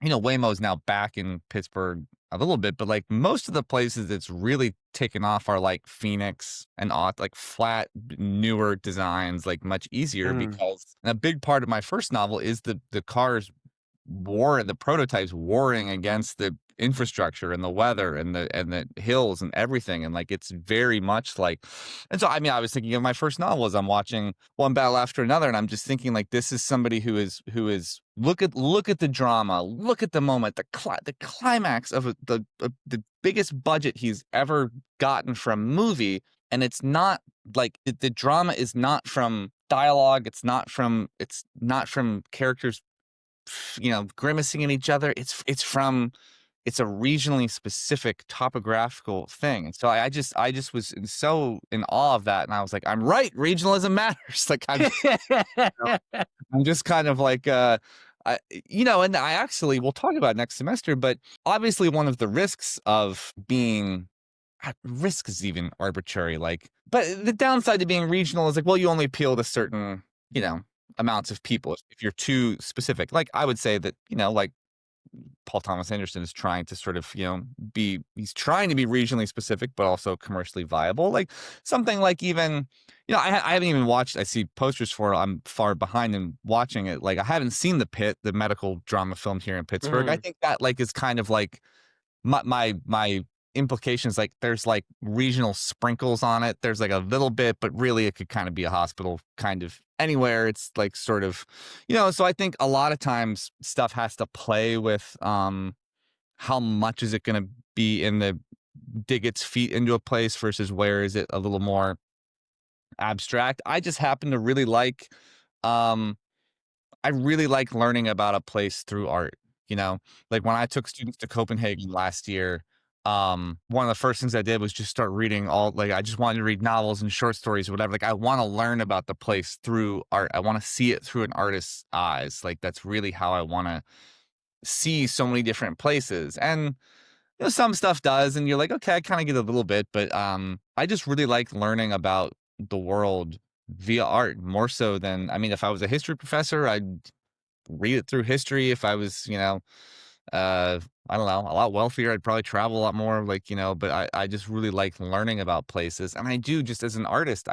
you know, Waymo's now back in Pittsburgh a little bit, but like most of the places it's really taken off are like Phoenix and like flat, newer designs, like much easier Mm. because and a big part of my first novel is the cars the prototypes warring against the infrastructure and the weather and the hills and everything. And like it's very much like and so I mean I was thinking of my first novel as I'm watching one battle after another, and I'm just thinking like this is somebody who is look at the drama, look at the moment, the climax of the biggest budget he's ever gotten from a movie, and it's not like the drama is not from dialogue, it's not from characters you know, grimacing at each other. It's a regionally specific topographical thing. And so I just was so in awe of that. And I was like, I'm right, regionalism matters. Like I'm just kind of like I, you know, and I actually we'll talk about next semester, but obviously one of the risks of being risk is even arbitrary, like but the downside to being regional is like, well, you only appeal to certain, you know, amounts of people if you're too specific. Like I would say that, you know, like Paul Thomas Anderson is trying to sort of, you know, he's trying to be regionally specific, but also commercially viable. Like something like even, you know, I haven't even watched, I see posters for it. I'm far behind in watching it. Like I haven't seen The Pit, the medical drama film here in Pittsburgh. I Mm. think that like is kind of like my implications like there's like regional sprinkles on it. There's like a little bit, but really it could kind of be a hospital kind of anywhere. It's like sort of, you know, so I think a lot of times stuff has to play with how much is it going to be in the dig its feet into a place versus where is it a little more abstract. I just happen to really like um I really like learning about a place through art, you know? Like, when I took students to Copenhagen last year, one of the first things I did was just start reading I just wanted to read novels and short stories or whatever. Like, I wanna learn about the place through art. I wanna see it through an artist's eyes. Like, that's really how I wanna see so many different places. And, you know, some stuff does, and you're like, "Okay, I kinda get a little bit," but, I just really like learning about the world via art more so than I mean, if I was a history professor, I'd read it through history. If I was, you know, uh, I don't know, a lot wealthier, I'd probably travel a lot more, like, you know, but I just really like learning about places. And I do just as an artist,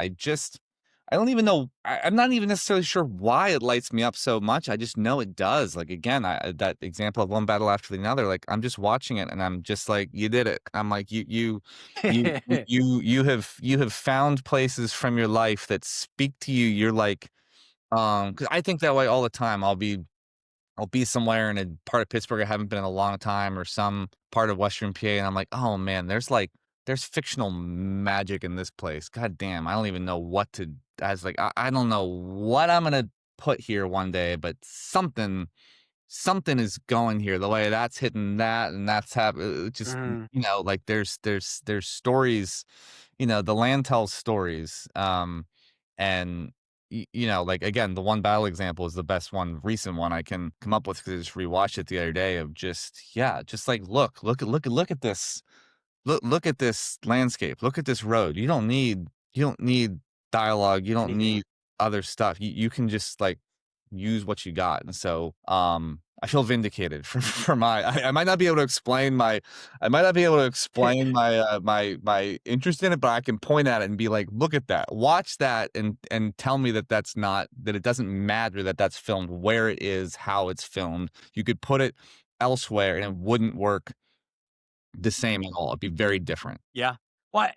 I don't even know, I'm not even necessarily sure why it lights me up so much. I just know it does. Like, again, that example of one battle after another, like, I'm just watching it and I'm just like, you did it. I'm like, you have found places from your life that speak to you. You're like, because I think that way all the time. I'll be somewhere in a part of Pittsburgh I haven't been in a long time or some part of Western PA, and I'm like, "Oh, man, there's fictional magic in this place. God damn, I don't even know what to" I was like, I don't know what I'm gonna put here one day, but something something is going here, the way that's hitting that and that's just, Mhm. like there's stories, the land tells stories. And like again, the one battle example is the best one, recent one I can come up with because I just rewatched it the other day of just, yeah, just like look at this. Look at this landscape. Look at this road. You don't need dialogue. You don't Anything. need other stuff. You can just like use what you got. And so I feel vindicated for I might not be able to explain my interest in it, but I can point at it and be like, look at that. Watch that and tell me that that it doesn't matter that that's filmed, where it is, how it's filmed. You could put it elsewhere and it wouldn't work the same at all. It'd be very different. Yeah. Well,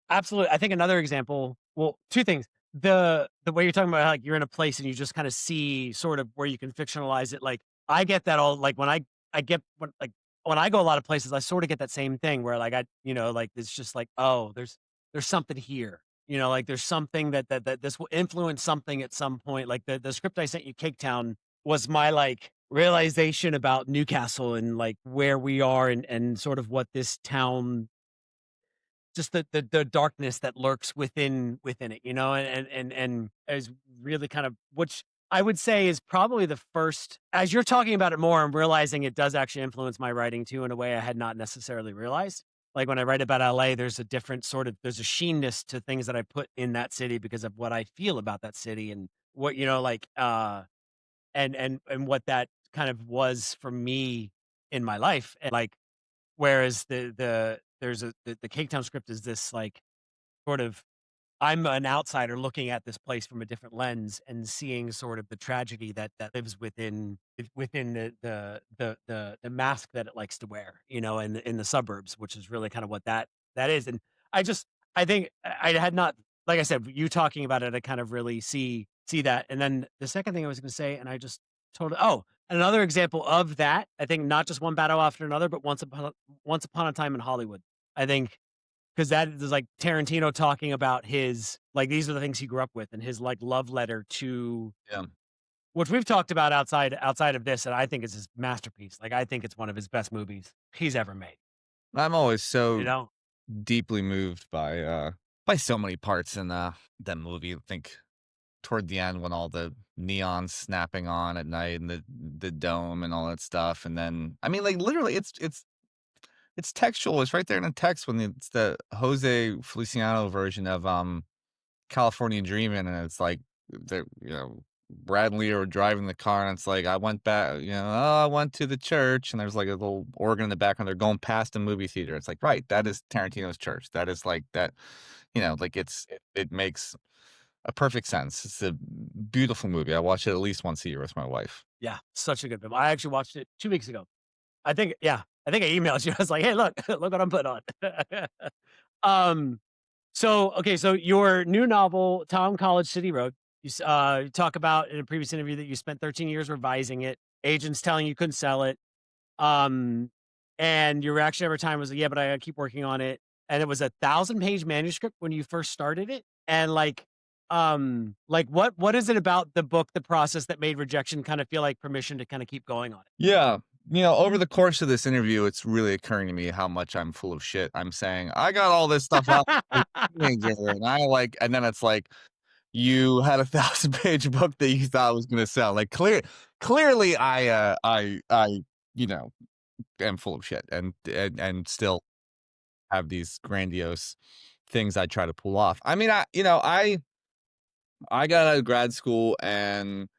absolutely. I think another example, well, 2 things. The way you're talking about, like, you're in a place and you just kinda see sort of where you can fictionalize it, like, I get that all like, I get when I go a lot of places, I sorta get that same thing where, like, like, it's just like, "Oh, there's something here." Like, there's something that this will influence something at some point. Like, the script I sent you, Cake Town, was my, like, realization about Newcastle and, like, where we are and sort of what this town, just the darkness that lurks within it, and is really kind of, which I would say is probably the first, as you're talking about it more, I'm realizing it does actually influence my writing too in a way I had not necessarily realized. Like when I write about LA, there's a sheenness to things that I put in that city because of what I feel about that city and what, like and what that kind of was for me in my life. And like whereas the Cake Town script is this like sort of, I'm an outsider looking at this place from a different lens and seeing sort of the tragedy that lives within the mask that it likes to wear, in the suburbs, which is really kind of what that is. And I just I think I had not, like I said, you talking about it, I kind of really see that. And then the second thing I was going to say, and I just told another example of that. I think not just one battle after another, but once upon a time in Hollywood. I think 'cause that is like Tarantino talking about his like, these are the things he grew up with and his, like, love letter to, Yeah. which we've talked about outside of this, and I think it's his masterpiece. Like, I think it's one of his best movies he's ever made, I'm always you so know? deeply moved by so many parts in that movie. I think toward the end when all the neons snapping on at night and the dome and all that stuff. And then I mean like literally it's textual. It's right there in the text when it's the Jose Feliciano version of California Dreamin', and it's like they're Brad and Leo are driving the car, and it's like I went back, oh, I went to the church, and there's like a little organ in the background. They're going past the movie theater. It's like, right, that is Tarantino's church. That is like that, like it makes a perfect sense. It's a beautiful movie. I watch it at least once a year with my wife. Yeah, such a good film. I actually watched it 2 weeks ago. I think yeah, I think I emailed you. I was like, "Hey, look, look what I'm putting on." Um, so your new novel, Tom College City Road, you talk about in a previous interview that you spent 13 years revising it, agents telling you couldn't sell it. Um, and your reaction every time was, "Yeah, but I gotta keep working on it." And it was a 1,000-page manuscript when you first started it. And what is it about the book, the process that made rejection kind of feel like permission to kind of keep going on it? Yeah. Over the course of this interview, it's really occurring to me how much I'm full of shit. I'm saying, I got all this stuff out as a teenager, and and then it's like, you had a 1,000-page book that you thought was gonna sell. Like clearly I you know, am full of shit and still have these grandiose things I try to pull off. I mean, I got out of grad school and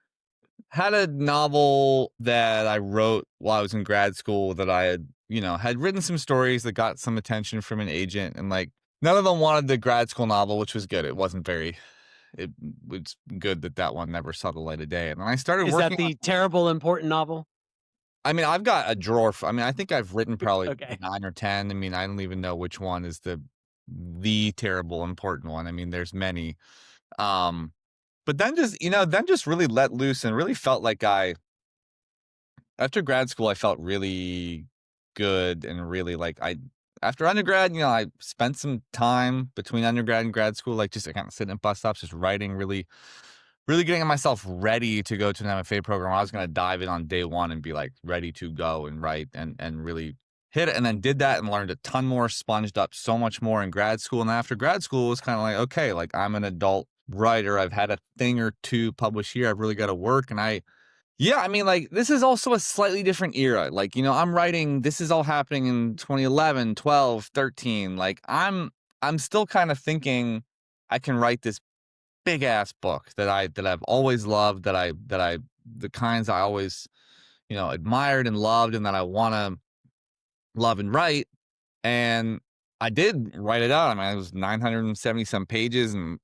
had a novel that I wrote while I was in grad school that I had written some stories that got some attention from an agent, and like none of them wanted the grad school novel, which was good. It was good that that one never saw the light of day. And then I started Is that working on, the terrible important novel? I mean, I've got a drawer. I mean, I think I've written probably Okay. 9 or 10. I mean, I don't even know which one is the terrible important one. I mean, there's many. Um, but then just really let loose and really felt like after grad school, I felt really good and really like after undergrad, I spent some time between undergrad and grad school, like just kind of sitting at bus stops, just writing really, really getting myself ready to go to an MFA program. I was going to dive in on day one and be like ready to go and write and really hit it. And then did that and learned a ton more, sponged up so much more in grad school. And after grad school, it was kind of like, okay, like I'm an adult writer. I've had a thing or two published here. I've really got to work. And yeah, I mean, like, this is also a slightly different era. Like, I'm writing, this is all happening in 2011, 12, 13. Like, I'm still kind of thinking I can write this big ass book that I've always loved, the kinds I always, admired and loved and that I want to love and write. And I did write it out. I mean, it was 970 some pages and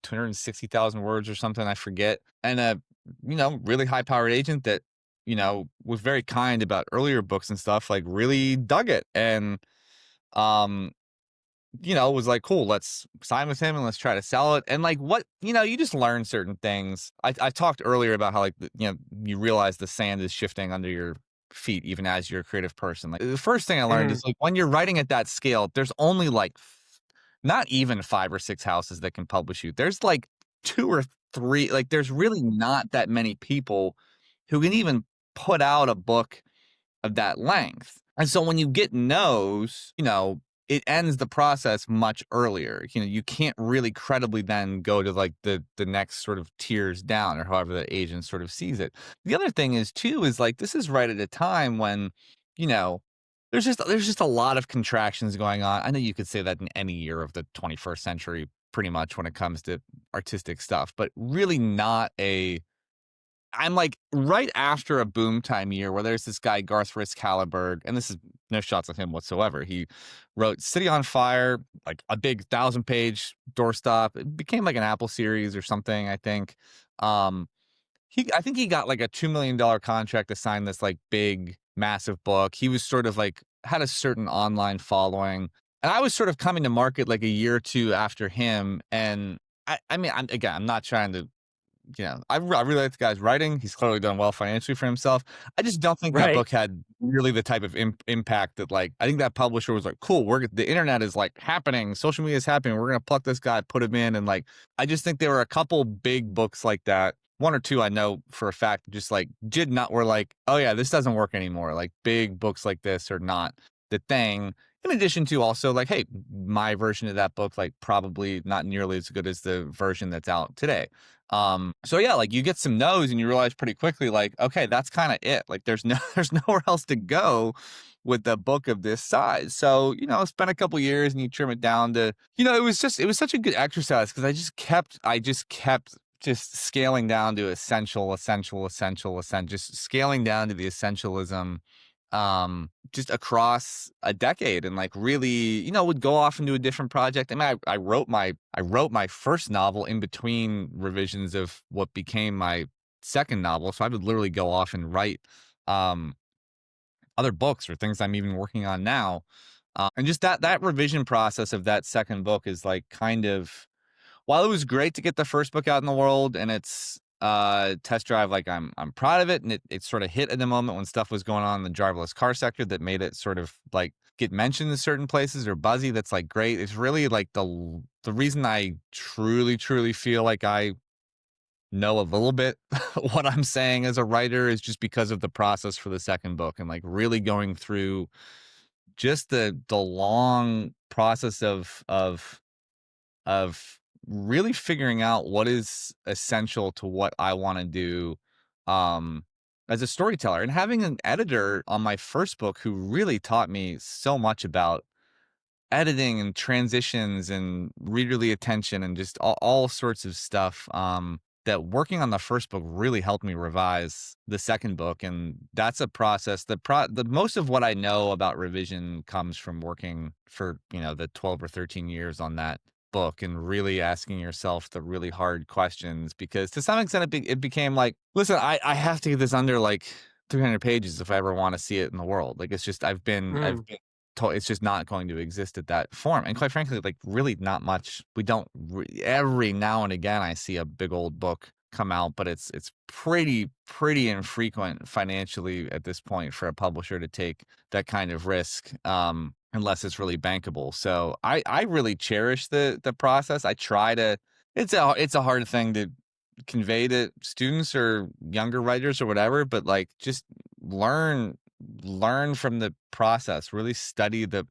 260,000 words or something. I forget. And a, really high powered agent that, was very kind about earlier books and stuff, like really dug it. And, was like, cool, let's sign with him and let's try to sell it. And like what, you just learn certain things. I talked earlier about how like, you realize the sand is shifting under your feet, even as you're a creative person. Like the first thing I learned Mhm. is like when you're writing at that scale, there's only like not even 5 or 6 houses that can publish you. There's like 2 or 3, like there's really not that many people who can even put out a book of that length. And so when you get no's, it ends the process much earlier. You can't really credibly then go to like the next sort of tiers down or however the agent sort of sees it. The other thing is too is like this is right at a time when, you know, there's just a lot of contractions going on. I know you could say that in any year of the 21st century pretty much when it comes to artistic stuff, but really not a I'm like right after a boom time year where there's this guy, Garth Risk-Hallerberg, and this is no shots at him whatsoever. He wrote City on Fire, like a big 1,000-page doorstop. It became like an Apple series or something, I think. Um, I think he got like a $2 million contract to sign this like big, massive book. He was sort of like had a certain online following. And I was sort of coming to market like a year or two after him. And I mean, I'm not trying to I really like the guy's writing. He's clearly done well financially for himself. I just don't think that Right. book had really the type of impact that, like, I think that publisher was like, "Cool, the internet is like happening, social media is happening. We're gonna pluck this guy, put him in." And like, I just think there were a couple big books like that. One or two I know for a fact, just like did not were like, "Oh yeah, this doesn't work anymore." Like big books like this are not the thing. In addition to also like, hey, my version of that book, like probably not nearly as good as the version that's out today. So yeah, like you get some no's and you realize pretty quickly, like, okay, that's kind of it. Like there's no there's nowhere else to go with a book of this size. So, spend a couple years and you trim it down to, it was such a good exercise because I just kept just scaling down to just scaling down to the essentialism just across a decade and like really would go off into a different project. I mean, I wrote my first novel in between revisions of what became my second novel, so I would literally go off and write um other books or things I'm even working on now. And just that revision process of that second book is like kind of, while it was great to get the first book out in the world and it's test drive, like I'm proud of it, and it sort of hit at the moment when stuff was going on in the driverless car sector that made it sort of like get mentioned in certain places or buzzy. That's like great. It's really like the reason I truly feel like I know a little bit what I'm saying as a writer is just because of the process for the second book and like really going through just the long process of really figuring out what is essential to what I want to do um as a storyteller, and having an editor on my first book who really taught me so much about editing and transitions and readerly attention and just all sorts of stuff that working on the first book really helped me revise the second book. And that's a process the most of what I know about revision comes from working for the 12 or 13 years on that book and really asking yourself the really hard questions, because to some extent it became like, listen, I have to get this under like 300 pages if I ever want to see it in the world. Like it's just I've Mm. been it's just not going to exist at that form. And quite frankly, like really not much. We don't every now and again I see a big old book come out, but it's pretty infrequent financially at this point for a publisher to take that kind of risk, unless it's really bankable. So I really cherish the process. I try to. It's a hard thing to convey to students or younger writers or whatever, but like just learn learn from the process, really study the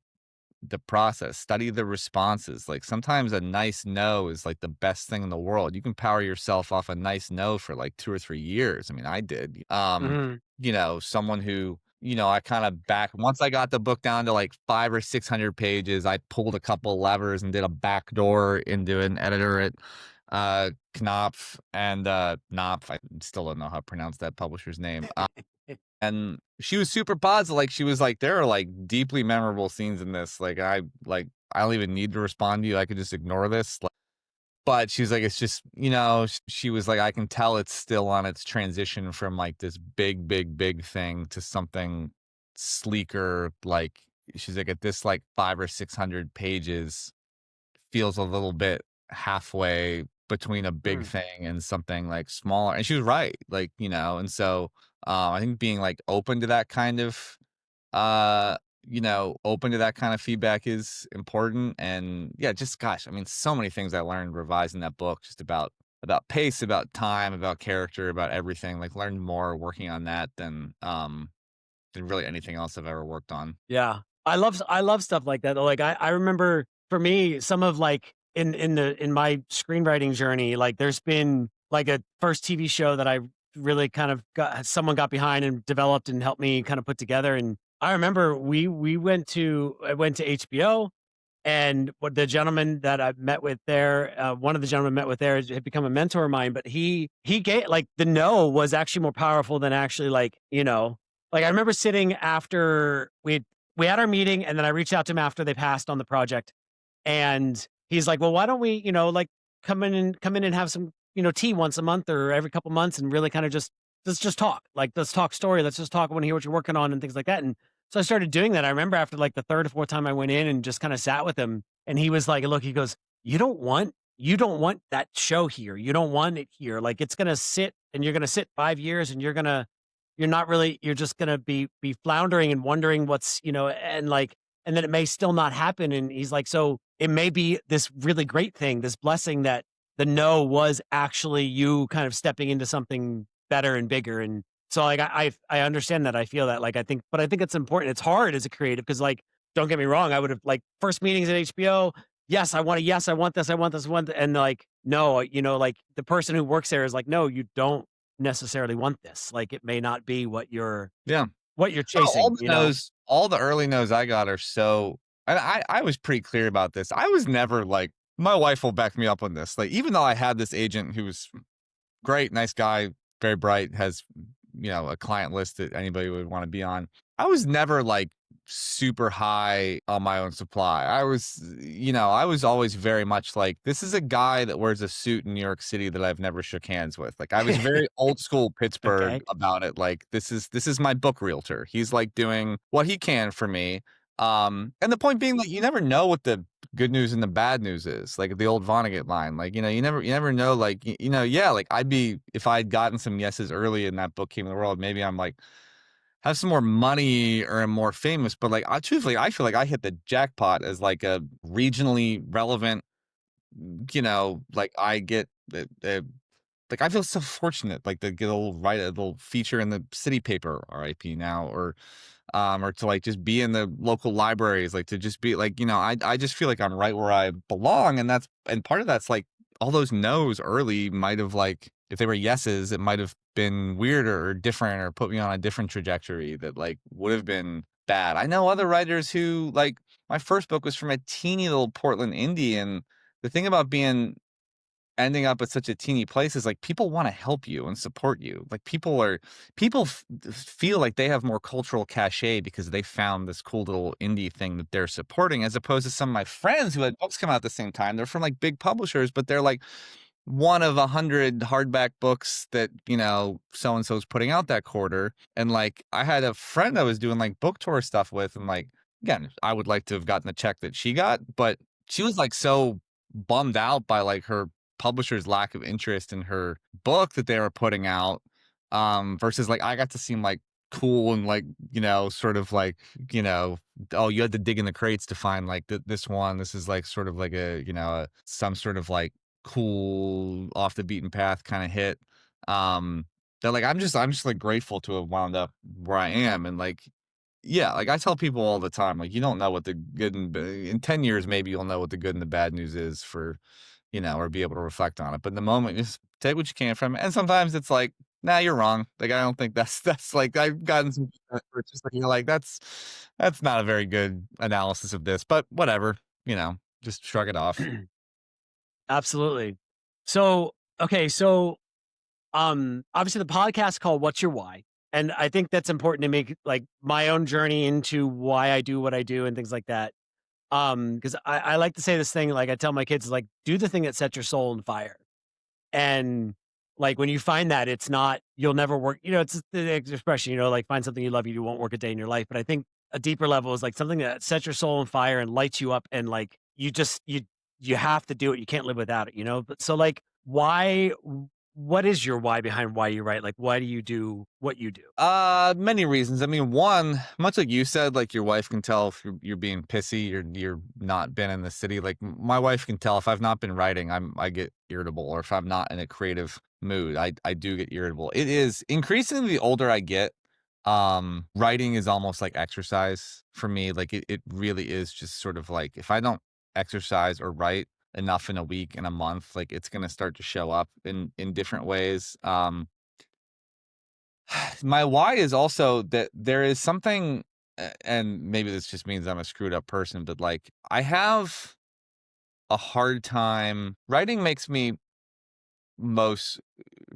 process, study the responses. Like sometimes a nice no is like the best thing in the world. You can power yourself off a nice no for like 2 or 3 years. I mean, I did. Mhm. Someone who, I kind of back once I got the book down to like 5 or 600 pages, I pulled a couple levers and did a backdoor into an editor at Knopf and Knopf. I still don't know how to pronounce that publisher's name. And she was super positive, like, she was like, "There are, like, deeply memorable scenes in this, I don't even need to respond to you, I could just ignore this." But she was like, "It's just," she was like, "I can tell it's still on its transition from, like, this big, big, big thing to something sleeker," like, she's like, "At this, like, 5 or 600 pages feels a little bit halfway between a big Mm. thing and something, like, smaller," and she was right, like, and so, I think being, like, open to that kind of feedback is important, and, yeah, just gosh, I mean, so many things I learned revising that book just about pace, about time, about character, about everything, like, learned more working on that than really anything else I've ever worked on. Yeah. I love stuff like that. Like, I remember for me, some of, like, in my screenwriting journey, like, there's been, like, a first TV show that I really kind of got behind and developed and helped me kind of put together, and I remember we I went to HBO, and what the gentleman that I met with there, one of the gentlemen I met with there had become a mentor of mine, but he gave, like, the no was actually more powerful than actually, like, like, I remember sitting after we had our meeting, and then I reached out to him after they passed on the project, and he's like, "Well, why don't we, like, come in and have some, tea once a month or every couple months and really kind of just let's just talk. Like, let's talk story. Let's just talk. I want to hear what you're working on and things like that." And so I started doing that. I remember after like the third or fourth time I went in and just kind of sat with him, and he was like, "Look," he goes, you don't want that show here. You don't want it here. Like, it's gonna sit, and you're gonna sit 5 years, and you're just gonna be floundering and wondering what's, and like, and then it may still not happen." And he's like, "So it may be this really great thing, this blessing that the no was actually you kind of stepping into something better and bigger." And so, like, I understand that. I feel that. Like, I think it's important. It's hard as a creative because, like, don't get me wrong, I would have, like, first meetings at HBO. Yes, I want this. I want this one. And like, no, like, the person who works there is like, "No, you don't necessarily want this. Like, it may not be Yeah. what you're Oh, all chasing, the no's all the early no's I got are so and I was pretty clear about this. I was never like my wife will back me up on this. Like, even though I had this agent who was great, nice guy, very bright, has, a client list that anybody would wanna be on. I was never, like, super high on my own supply. I was always very much like, "This is a guy that wears a suit in New York City that I've never shook hands with." Like, I was very old school Pittsburgh Okay. about it, like, "This is my book realtor. He's, like, doing what he can for me." And the point being that you never know what the good news and the bad news is, like the old Vonnegut line, like, you never know, like, yeah, like if I'd gotten some yeses early and that book came in the world, maybe I'm like, have some more money or am more famous, but like, truthfully, I feel like I hit the jackpot as like a regionally relevant, like I get like I feel so fortunate, like to get write a little feature in the city paper, RIP now, or to like just be in the local libraries, like to just be like, I just feel like I'm right where I belong. And part of that's like all those no's early might have like, if they were yeses, it might have been weirder or different or put me on a different trajectory that like would have been bad. I know other writers who like my first book was from a teeny little Portland indie. And the thing about ending up at such a teeny place is like people want to help you and support you. Like people feel like they have more cultural cachet because they found this cool little indie thing that they're supporting, as opposed to some of my friends who had books come out at the same time. They're from like big publishers, but they're like one of 100 hardback books that, so and so's putting out that quarter. And like I had a friend I was doing like book tour stuff with, and like again, I would like to have gotten the check that she got, but she was like so bummed out by like her publisher's lack of interest in her book that they were putting out, versus like I got to seem like cool and like, sort of like, oh, you had to dig in the crates to find like this one. This is like sort of like some sort of like cool, off the beaten path kind of hit. Um, that like I'm just like grateful to have wound up where I am, and like yeah, like I tell people all the time, like you don't know what the good and in 10 years maybe you'll know what the good and the bad news is for or be able to reflect on it. But in the moment, just take what you can from it. And sometimes it's like, nah, you're wrong. Like I don't think that's like I've gotten some feedback where it's just like like that's not a very good analysis of this, but whatever, just shrug it off. Absolutely. So, okay, so obviously the podcast called What's Your Why? And I think that's important to make like my own journey into why I do what I do and things like that. Because I like to say this thing, like I tell my kids, like, do the thing that sets your soul on fire. And like when you find that, it's not you'll never work, it's the expression, like find something you love, you won't work a day in your life. But I think a deeper level is like something that sets your soul on fire and lights you up and like you have to do it. You can't live without it, But so like what is your why behind why you write? Like why do you do what you do? Many reasons. I mean, one, much like you said, like your wife can tell if you're being pissy, you're not been in the city. Like my wife can tell if I've not been writing, I get irritable, or if I'm not in a creative mood, I do get irritable. It is increasingly the older I get, writing is almost like exercise for me. Like it really is just sort of like if I don't exercise or write enough in a week, in a month, like it's gonna start to show up in different ways. My why is also that there is something, and maybe this just means I'm a screwed up person, but like I have a hard time. Most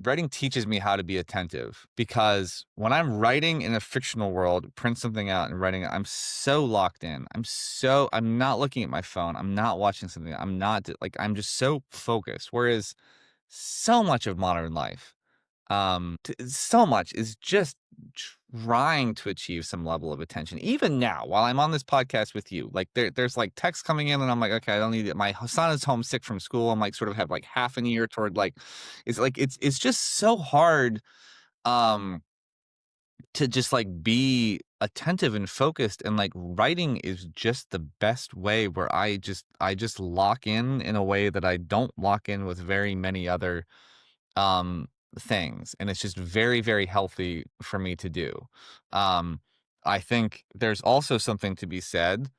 writing teaches me how to be attentive, because when I'm writing in a fictional world, print something out and writing it, I'm so locked in. I'm not looking at my phone. I'm not watching something. I'm just so focused. Whereas so much of modern life, so much is just trying to achieve some level of attention. Even now, while I'm on this podcast with you, like there's like text coming in, and I'm like, okay, I don't need it. My son is homesick from school. I'm like, sort of have like half an ear toward it's just so hard, um, to just like be attentive and focused, and like writing is just the best way where I just lock in a way that I don't lock in with very many other um things, and it's just very, very healthy for me to do. um I think there's also something to be said.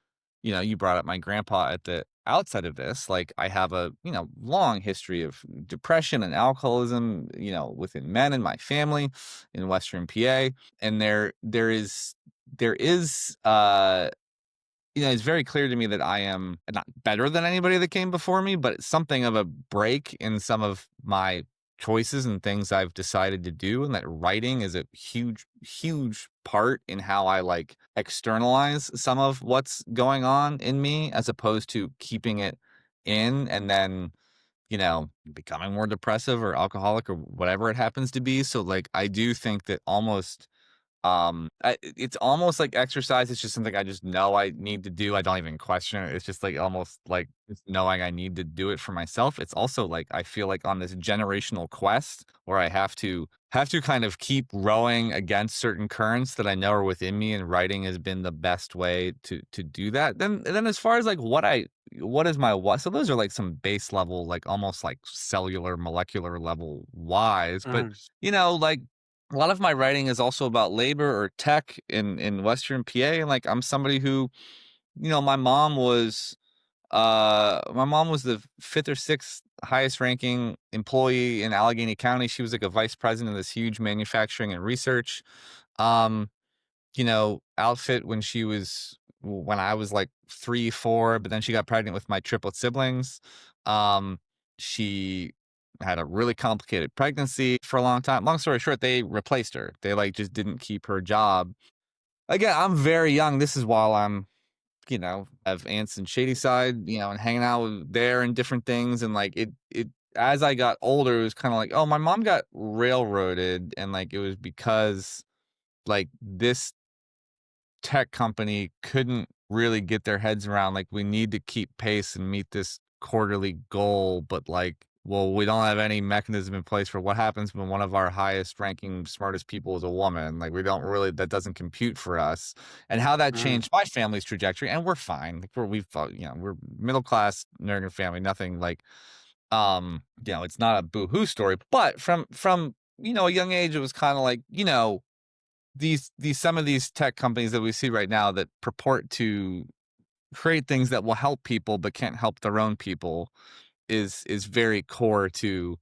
You brought up my grandpa at the outside of this. Like I have a long history of depression and alcoholism, within men in my family in Western PA. And there is it's very clear to me that I am not better than anybody that came before me, but it's something of a break in some of my choices and things I've decided to do. And that writing is a huge, huge part in how I like externalize some of what's going on in me, as opposed to keeping it in and then, becoming more depressive or alcoholic or whatever it happens to be. So like I do think that it's almost like exercise. It's just something I just know I need to do. I don't even question it. It's just like almost like just knowing I need to do it for myself. It's also like I feel like on this generational quest where I have to kind of keep rowing against certain currents that I know are within me, and writing has been the best way to do that. Then as far as like what is my what? So those are like some base level, like almost like cellular, molecular level whys. But Mhm. like a lot of my writing is also about labor or tech in Western PA. And like I'm somebody who, my mom was the fifth or sixth highest ranking employee in Allegheny County. She was like a vice president of this huge manufacturing and research um outfit when I was like 3, 4, but then she got pregnant with my triplet siblings. She had a really complicated pregnancy for a long time. Long story short, they replaced her. They like just didn't keep her job. Again, I'm very young. This is while I'm, have aunts in Shadyside, and hanging out there and different things. And like as I got older, it was kind of like, oh, my mom got railroaded. And like, it was because like this tech company couldn't really get their heads around, like, we need to keep pace and meet this quarterly goal, but like, well, we don't have any mechanism in place for what happens when one of our highest ranking, smartest people is a woman. Like, we don't really, that doesn't compute for us. And how that Mhm. changed my family's trajectory. And we're fine. Like, we're middle class American family, nothing like It's not a boohoo story, but from, a young age, it was kinda like, these some of these tech companies that we see right now that purport to create things that will help people but can't help their own people is very core to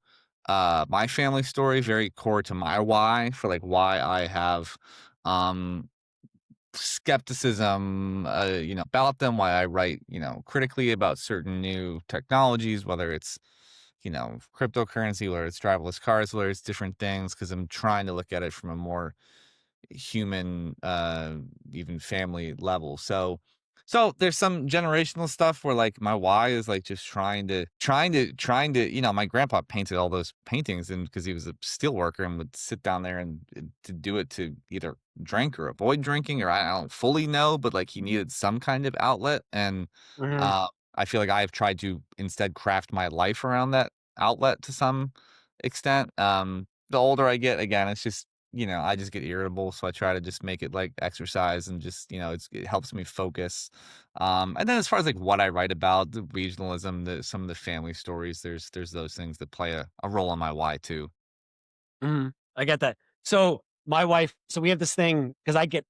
my family story, very core to my why for like why I have um skepticism about them, why I write, critically about certain new technologies, whether it's cryptocurrency, whether it's driverless cars, whether it's different things, because I'm trying to look at it from a more human, even family level. So there's some generational stuff where like my why is like just trying to, my grandpa painted all those paintings and because he was a steel worker and would sit down there and to do it to either drink or avoid drinking, or I don't fully know, but like he needed some kind of outlet. And Mhm. uh I feel like I've tried to instead craft my life around that outlet to some extent. The older I get, again, it's just I just get irritable, so I try to just make it like exercise and just, it helps me focus. And then as far as like what I write about, the regionalism, some of the family stories, there's those things that play a role in my why too. Mhm. I get that. So my wife, so we have this thing because I get,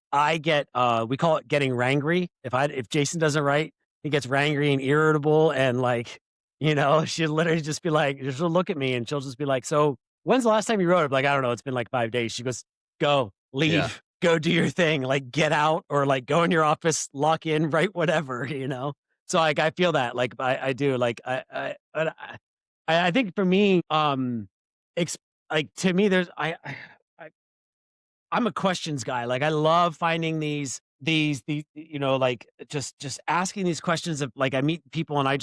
we call it getting rangry. If Jason doesn't write, he gets rangry and irritable and like, she'll literally just be like, she'll look at me and she'll just be like, "So when's the last time you wrote?" I'm like, "I don't know. It's been like 5 days." She goes, "Go, Yeah. leave, go do your thing, like get out or like go in your office, lock in, write whatever." So like I feel that like I do like but I think for me, like, to me, there's I I'm a questions guy, like, I love finding these, like, just asking these questions of like, I meet people and I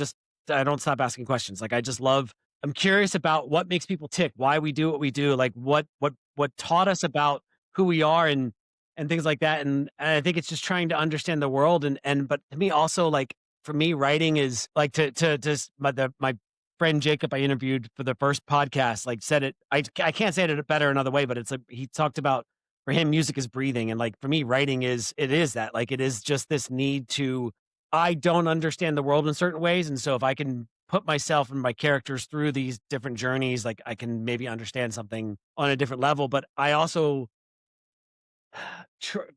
don't stop asking questions, like, I just love I'm curious about what makes people tick, why we do what we do, like, what taught us about who we are and things like that, and I think it's just trying to understand the world but to me also, like, for me, writing is like to s my friend Jacob I interviewed for the first podcast, like, said it I can't say it better another way, but it's like he talked about for him, music is breathing, and, like, for me, writing is that, like, it is just this need to I don't understand the world in certain ways, and so if I can put myself and my characters through these different journeys, like, I can maybe understand something on a different level, but I also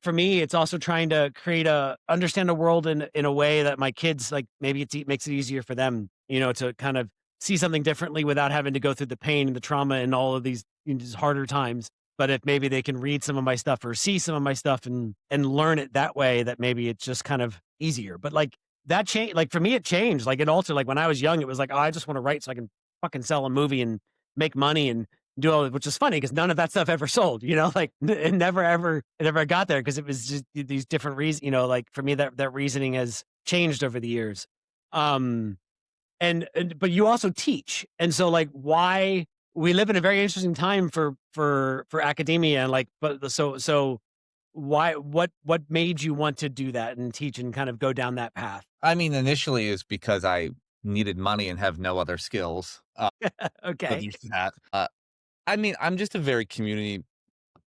for me, it's also trying to create a understand the world in a way that my kids like maybe makes it easier for them, to kind of see something differently without having to go through the pain and the trauma and all of these harder times. But if maybe they can read some of my stuff or see some of my stuff and learn it that way, that maybe it's just kind of easier. But like that change, like for me, it changed. Like it altered. Like when I was young, it was like, oh, I just want to write so I can fucking sell a movie and make money and do all which is funny because none of that stuff ever sold, like it never ever it never got there because it was just these different reasons, like for me that reasoning has changed over the years. Um and but you also teach. And so like why we live in a very interesting time for academia and like but so why what made you want to do that and teach and kind of go down that path? I mean, initially is because I needed money and have no other skills. So Okay. there's that. I mean, I'm just a very community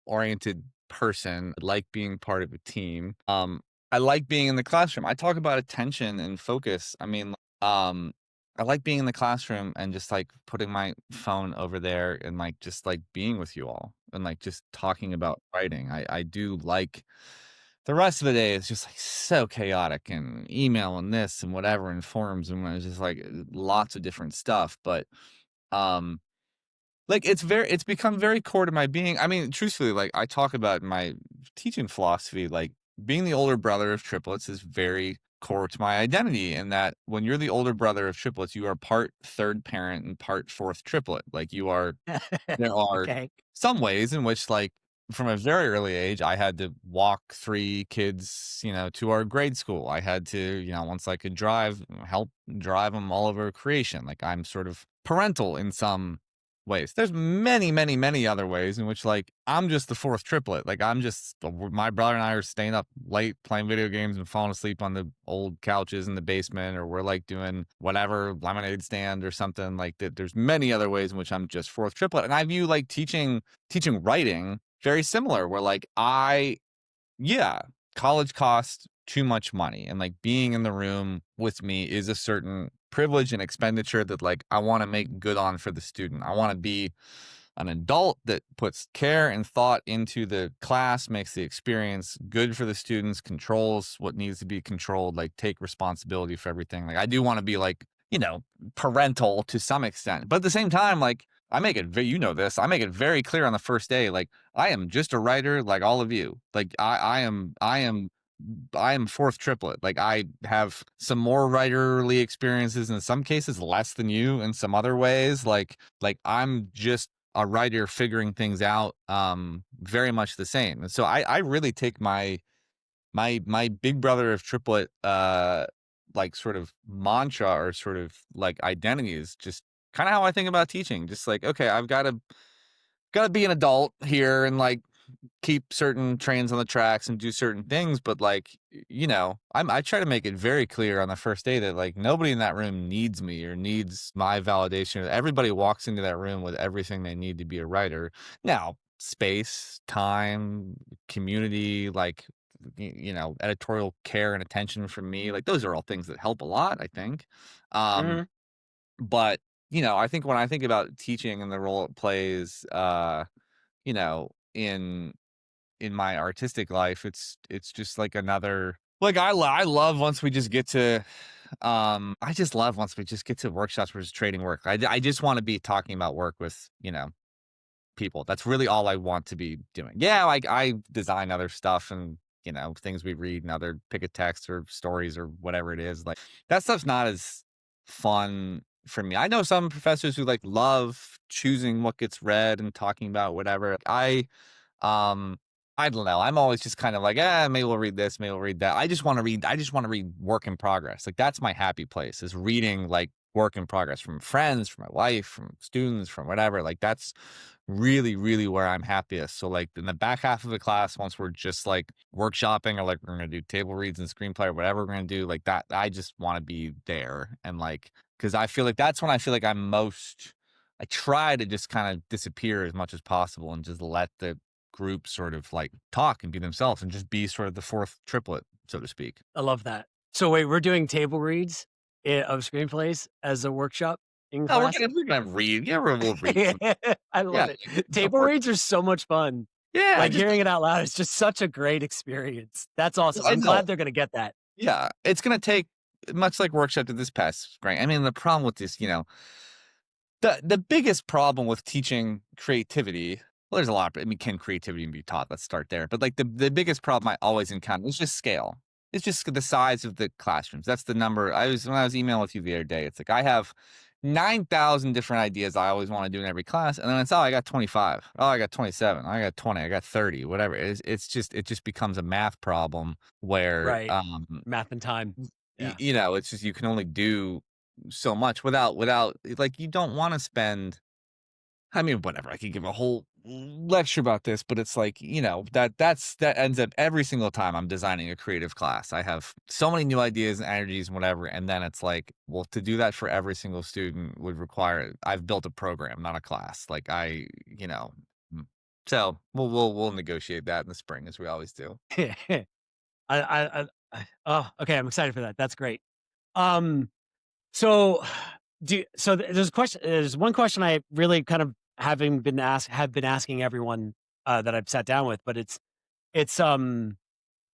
oriented person. I like being part of a team. I like being in the classroom. I talk about attention and focus. I mean, I like being in the classroom and just like putting my phone over there and like just like being with you all and like just talking about writing. I do like the rest of the day is just like so chaotic and email and this and whatever and forums and it's just like lots of different stuff. But um like, it's become very core to my being. I mean, truthfully, like, I talk about my teaching philosophy, like, being the older brother of triplets is very core to my identity, and that when you're the older brother of triplets, you are part third parent and part fourth triplet. Like, there are Okay. some ways in which, like, from a very early age, I had to walk 3 kids, to our grade school. I had to, once I could drive, help drive them all over creation. Like, I'm sort of parental in some ways. There's many, many, many other ways in which, like, I'm just the 4th triplet. Like, my brother and I are staying up late playing video games and falling asleep on the old couches in the basement, or we're, like, doing whatever, lemonade stand or something. Like, there's many other ways in which I'm just 4th triplet. And I view, like, teaching writing very similar, where, like, yeah, college cost too much money, and like being in the room with me is a certain privilege and expenditure that like I want to make good on for the student. I want to be an adult that puts care and thought into the class, makes the experience good for the students, controls what needs to be controlled, like take responsibility for everything. Like I do want to be like, parental to some extent. But at the same time, like I make it you know this, I make it very clear on the first day, like I am just a writer like all of you. Like I am fourth triplet. Like I have some more writerly experiences in some cases, less than you in some other ways. Like I'm just a writer figuring things out, very much the same. And so I really take my big brother of triplet, like sort of mantra or sort of like identity is just kind of how I think about teaching. Just like, okay, I've got to be an adult here and like keep certain trains on the tracks and do certain things, but like, I try to make it very clear on the first day that like nobody in that room needs me or needs my validation. Everybody walks into that room with everything they need to be a writer. Now, space, time, community, like editorial care and attention from me, like those are all things that help a lot, I think. Mhm. But I think when I think about teaching and the role it plays, in my artistic life, it's just like another like I love once we just get to I just love once we just get to workshops where just trading work. I just want to be talking about work with, people. That's really all I want to be doing. Yeah, like I design other stuff and things we read and other pick a text or stories or whatever it is. Like that stuff's not as fun for me. I know some professors who like love choosing what gets read and talking about whatever. Um, I don't know. I'm always just kind of like, maybe we'll read this, maybe we'll read that. I just want to read work in progress. Like that's my happy place is reading like work in progress from friends, from my wife, from students, from whatever. Like that's really, really where I'm happiest. So like in the back half of the class, once we're just like workshopping or like we're gonna do table reads and screenplay or whatever we're gonna do, like that, I just want to be there and like because I feel like that's when I feel like I try to just kind of disappear as much as possible and just let the group sort of like talk and be themselves and just be sort of the fourth triplet, so to speak. I love that. So wait, we're doing table reads of screenplays as a workshop in No, class? we're gonna read. Yeah, we'll read some. I Yeah, love it. of Table course. reads are so much fun. Yeah, Like, hearing it out loud is just such a great experience. That's awesome. I I'm know. glad they're gonna get that. Yeah, it's gonna take much like workshop did this past spring. I mean, the problem with this, the biggest problem with teaching creativity, well, there's a lot. I mean, can creativity be taught? Let's start there. But like the biggest problem I always encounter is just scale. It's just the size of the classrooms. That's the number. When I was emailing with you the other day. It's like I have 9,000 different ideas I always want to do in every class, and then it's I got 25. Oh, I got 27. I got 20. I got 30. Whatever. It just becomes a math problem where Right. Math and time. Yeah. it's just you can only do so much without like you don't want to spend. I mean, whatever. I could give a whole lecture about this, but it's like, that ends up every single time I'm designing a creative class. I have so many new ideas and energies and whatever. And then it's like, well, to do that for every single student would require, I've built a program, not a class. Like mm. So we'll negotiate that in the spring as we always do. I oh, okay, I'm excited for that. That's great. Um, so there's one question I really kind of have been asking everyone, that I've sat down with, but it's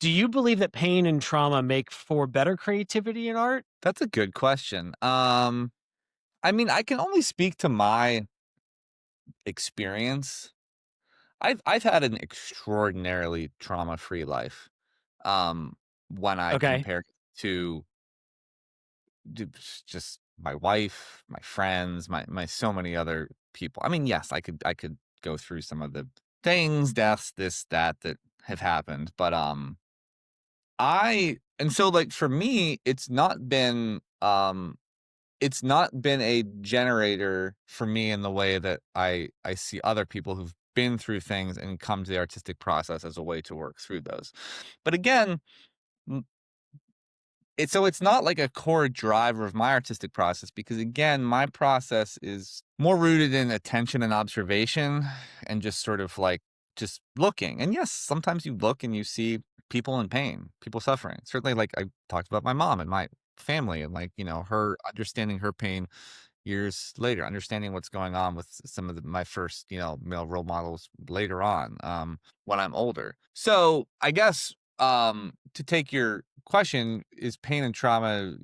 do you believe that pain and trauma make for better creativity in art? That's a good question. I mean, I can only speak to my experience. I've had an extraordinarily trauma-free life, when I Okay. compare to just my wife, my friends, my so many other people. I mean, yes, I could go through some of the things, deaths, this, that have happened, but, I and so, like, for me, it's not been a generator for me in the way that I see other people who've been through things and come to the artistic process as a way to work through those. But again, m it's not like a core driver of my artistic process because again, my process is more rooted in attention and observation and just sort of like just looking. And yes, sometimes you look and you see people in pain, people suffering. Certainly, like I talked about my mom and my family, and like, her understanding her pain years later, understanding what's going on with some of my first, male role models later on, when I'm older. So I guess, to take your question, is pain and trauma,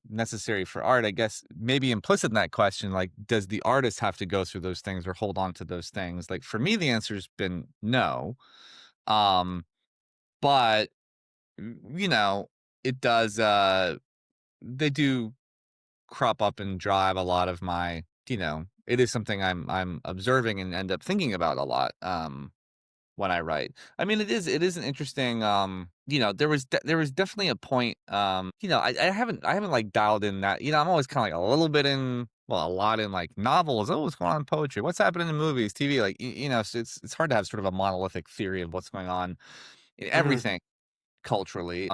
necessary for art? I guess maybe implicit in that question, like, does the artist have to go through those things or hold on to those things? Like for me, the answer's been no. Um, but you know, it does, they do crop up and drive a lot of my, it is something I'm observing and end up thinking about a lot, when I write. I mean, it is an interesting, there was definitely a point, I haven't like dialed in that, I'm always kind of like a little bit in, well, a lot in like novels. Oh, what's going on in poetry? What's happening in movies, TV? Like, so it's hard to have sort of a monolithic theory of what's going on in Mhm. everything culturally.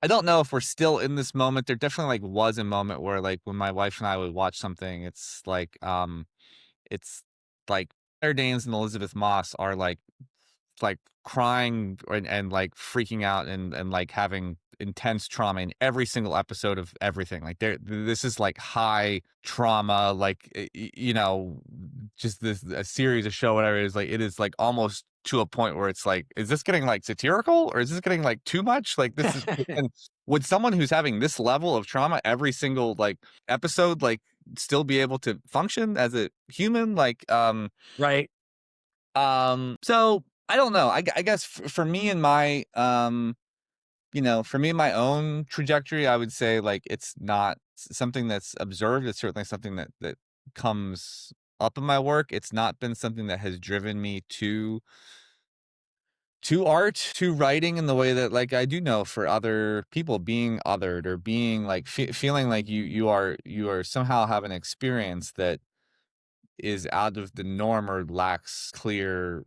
I don't know if we're still in this moment. There definitely like was a moment where like when my wife and I would watch something, it's like Claire Danes and Elizabeth Moss are like crying and like freaking out and like having intense trauma in every single episode of everything. Like this is like high trauma, like just this a series, a show, whatever it is. Like it is like almost to a point where it's like, is this getting like satirical or is this getting like too much? Like this is, and would someone who's having this level of trauma every single like episode like still be able to function as a human? Like Right. so I don't know. I guess for me and my, for me and my own trajectory, I would say like it's not something that's observed. It's certainly something that comes up in my work. It's not been something that has driven me to art, to writing in the way that like I do know for other people being othered or being like feeling like you are somehow have an experience that is out of the norm or lacks clear,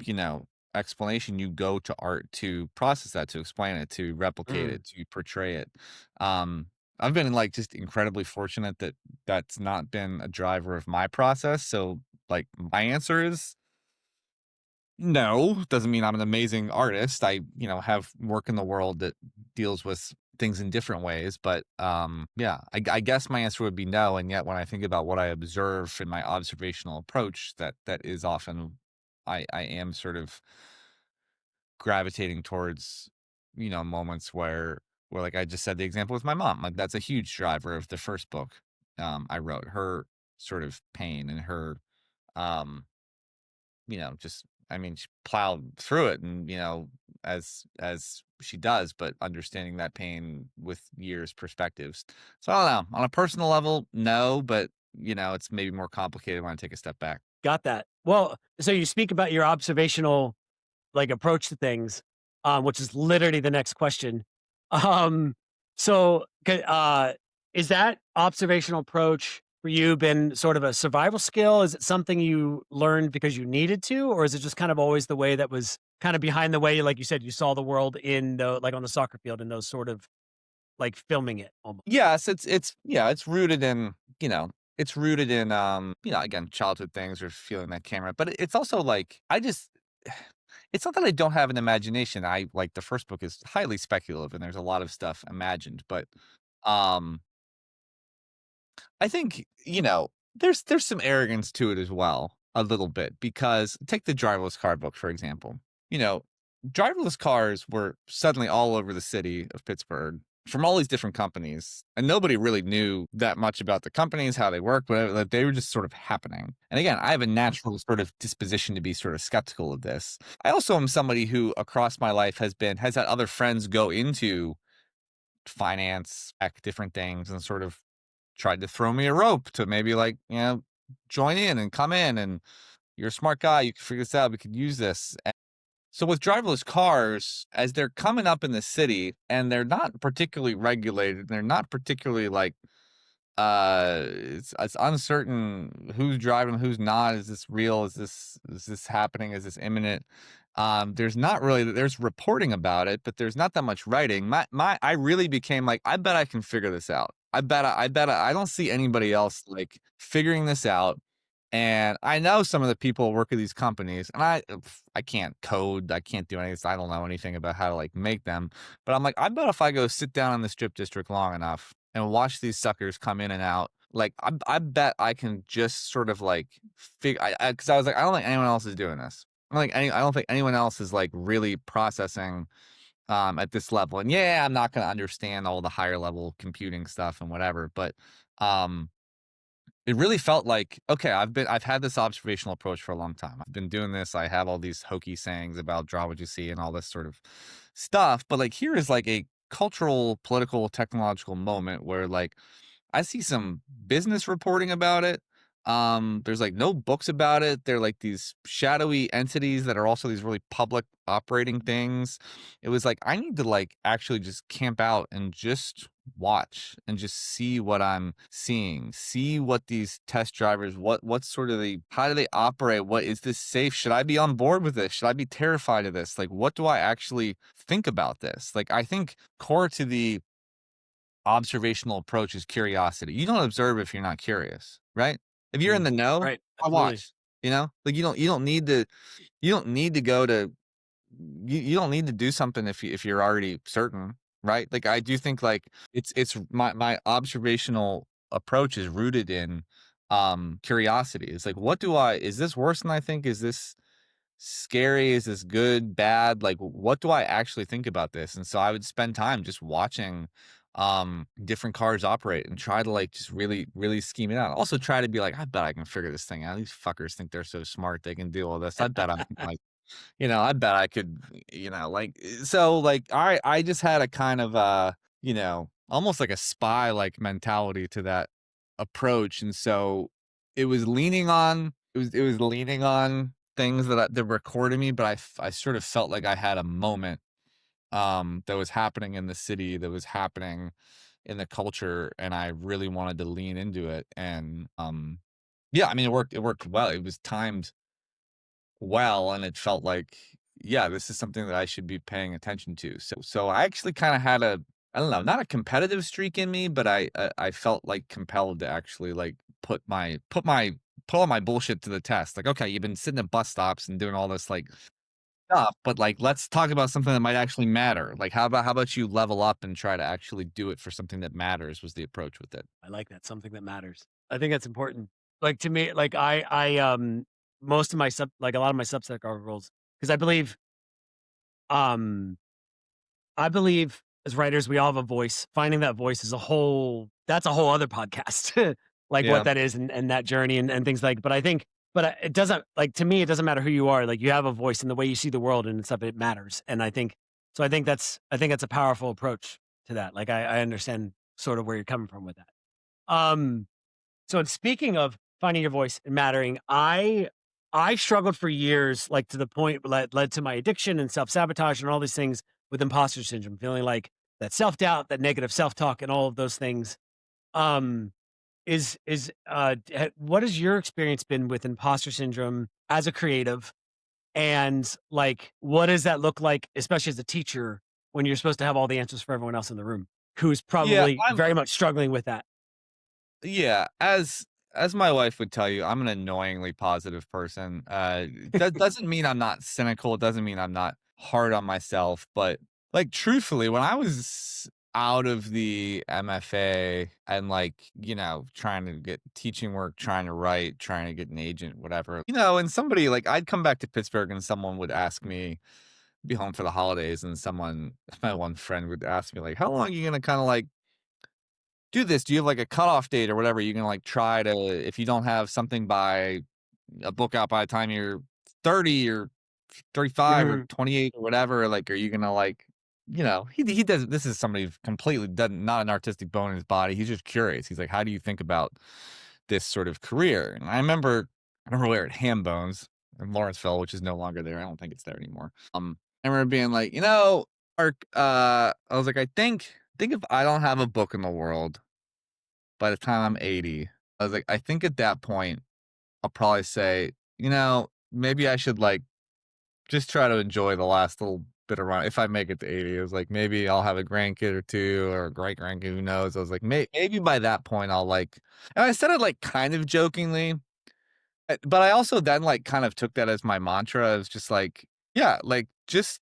you know, explanation. You go to art to process that, to explain it, to replicate Mm. it, to portray it. Um, I've been like just incredibly fortunate that that's not been a driver of my process. So like my answer is no. Doesn't mean I'm an amazing artist. I, have work in the world that deals with things in different ways. But yeah, I guess my answer would be no. And yet when I think about what I observe in my observational approach, that is often I am sort of gravitating towards, moments where like I just said the example with my mom. Like that's a huge driver of the first book I wrote. Her sort of pain and her um just I mean, she plowed through it and, as she does, but understanding that pain with years perspectives. So I don't know. On a personal level, no, but it's maybe more complicated when I take a step back. Got that. Well, so you speak about your observational like approach to things, which is literally the next question. Um, so is that observational approach for you been sort of a survival skill? Is it something you learned because you needed to, or is it just kind of always the way that was kind of behind the way, like you said, you saw the world in the like on the soccer field and those sort of like filming it almost? Yes, it's rooted in, it's rooted in again, childhood things or feeling that camera. But it's also like I just it's not that I don't have an imagination. I like the first book is highly speculative and there's a lot of stuff imagined, but um I think, there's some arrogance to it as well, a little bit, because take the driverless car book, for example. You know, driverless cars were suddenly all over the city of Pittsburgh from all these different companies, and nobody really knew that much about the companies, how they work, whatever. Like, they were just sort of happening. And again, I have a natural sort of disposition to be sort of skeptical of this. I also am somebody who across my life has had other friends go into finance, different things, and sort of tried to throw me a rope to maybe like, join in and come in and you're a smart guy. You can figure this out. We could use this. And so with driverless cars, as they're coming up in the city and they're not particularly regulated, they're not particularly like, it's uncertain who's driving, who's not. Is this real? Is this happening? Is this imminent? There's not really, there's reporting about it, but there's not that much writing. I really became like, I bet I can figure this out. I bet I don't see anybody else like figuring this out And I know some of the people who work at these companies, and I can't code, I can't do anything. I don't know anything about how to like make them. But I'm like, I bet if I go sit down in the strip district long enough and watch these suckers come in and out, like I bet I can just sort of like figure. Because I was like, I don't think anyone else is doing this. I don't think anyone else is like really processing at this level. And yeah, I'm not going to understand all the higher level computing stuff and whatever, but um it really felt like, okay, I've had this observational approach for a long time. I've been doing this. I have all these hokey sayings about draw what you see and all this sort of stuff. But like here is like a cultural, political, technological moment where like I see some business reporting about it. There's like no books about it. They're like these shadowy entities that are also these really public operating things. It was like I need to like actually just camp out and just watch and just see what I'm seeing. See what these test drivers, what's sort of the how do they operate? What is this safe? Should I be on board with this? Should I be terrified of this? Like what do I actually think about this? Like I think core to the observational approach is curiosity. You don't observe if you're not curious, right? If you're in Mm. the know, Right. I Absolutely. watch, you know? Like you don't need to go to you don't need to do something if you're already certain, right? Like I do think like it's my observational approach is rooted in curiosity. It's like what do I is this worse than I think? Is this scary? Is this good, bad? Like, what do I actually think about this? And so I would spend time just watching different cars operate and try to like just really scheme it out. Also try to be like, I bet I can figure this thing out. These fuckers think they're so smart they can do all this. I bet I'm like, I bet I could, like so like I just had a kind of almost like a spy like mentality to that approach. And so it was leaning on things that recorded me, but I sort of felt like I had a moment that was happening in the city, that was happening in the culture, and I really wanted to lean into it. And yeah, I mean it worked well. It was timed well, and it felt like, yeah, this is something that I should be paying attention to. So I actually kind of had a I don't know, not a competitive streak in me, but I felt like compelled to actually like put all my bullshit to the test. Like, okay, you've been sitting at bus stops and doing all this like stuff, but like let's talk about something that might actually matter. Like how about you level up and try to actually do it for something that matters was the approach with it. I like that, something that matters. I think that's important. Like, to me, like, most of my like, a lot of my Substack articles, because um, I believe as writers, we all have a voice. Finding that voice is that's a whole other podcast, like what Yeah. that is and that journey and things like, but I think, it doesn't, like, to me, it doesn't matter who you are. Like, you have a voice in the way you see the world and stuff, it matters. And I think that's a powerful approach to that. Like, I understand sort of where you're coming from with that. Um, so speaking of finding your voice and mattering, I struggled for years, like to the point that led to my addiction and self-sabotage and all these things with imposter syndrome, feeling like that self-doubt, that negative self-talk and all of those things. Um, what has your experience been with imposter syndrome as a creative? And like, what does that look like, especially as a teacher, when you're supposed to have all the answers for everyone else in the room who's Yeah, probably very much struggling with that? yeah, as my wife would tell you, I'm an annoyingly positive person. That doesn't mean I'm not cynical. It doesn't mean I'm not hard on myself. But like, truthfully, when I was out of the MFA and like, trying to get teaching work, trying to write, trying to get an agent, whatever, and somebody like I'd come back to Pittsburgh and someone would ask me, be home for the holidays, and my one friend would ask me like, how long are you gonna kind of like do this? Do you have like a cutoff date or whatever? You can like try to, if you don't have something by a book out by the time you're 30 or 35 or Mhm. 28 or whatever, like, are you gonna like, he does, this is somebody who completely doesn't, not an artistic bone in his body. He's just curious. He's like, how do you think about this sort of career? And I remember we were at Ham Bones in Lawrenceville, which is no longer there. I don't think it's there anymore. I remember being like, Mark, I was like, think if I don't have a book in the world by the time I'm 80, I was like, I think at that point, I'll probably say, maybe I should like just try to enjoy the last little bit of run. If I make it to 80, it was like, maybe I'll have a grandkid or two or a great grandkid, who knows? I was like, maybe by that point, I'll like, and I said it like kind of jokingly, But I also then, like, kind of took that as my mantra. It's just like, yeah, like, just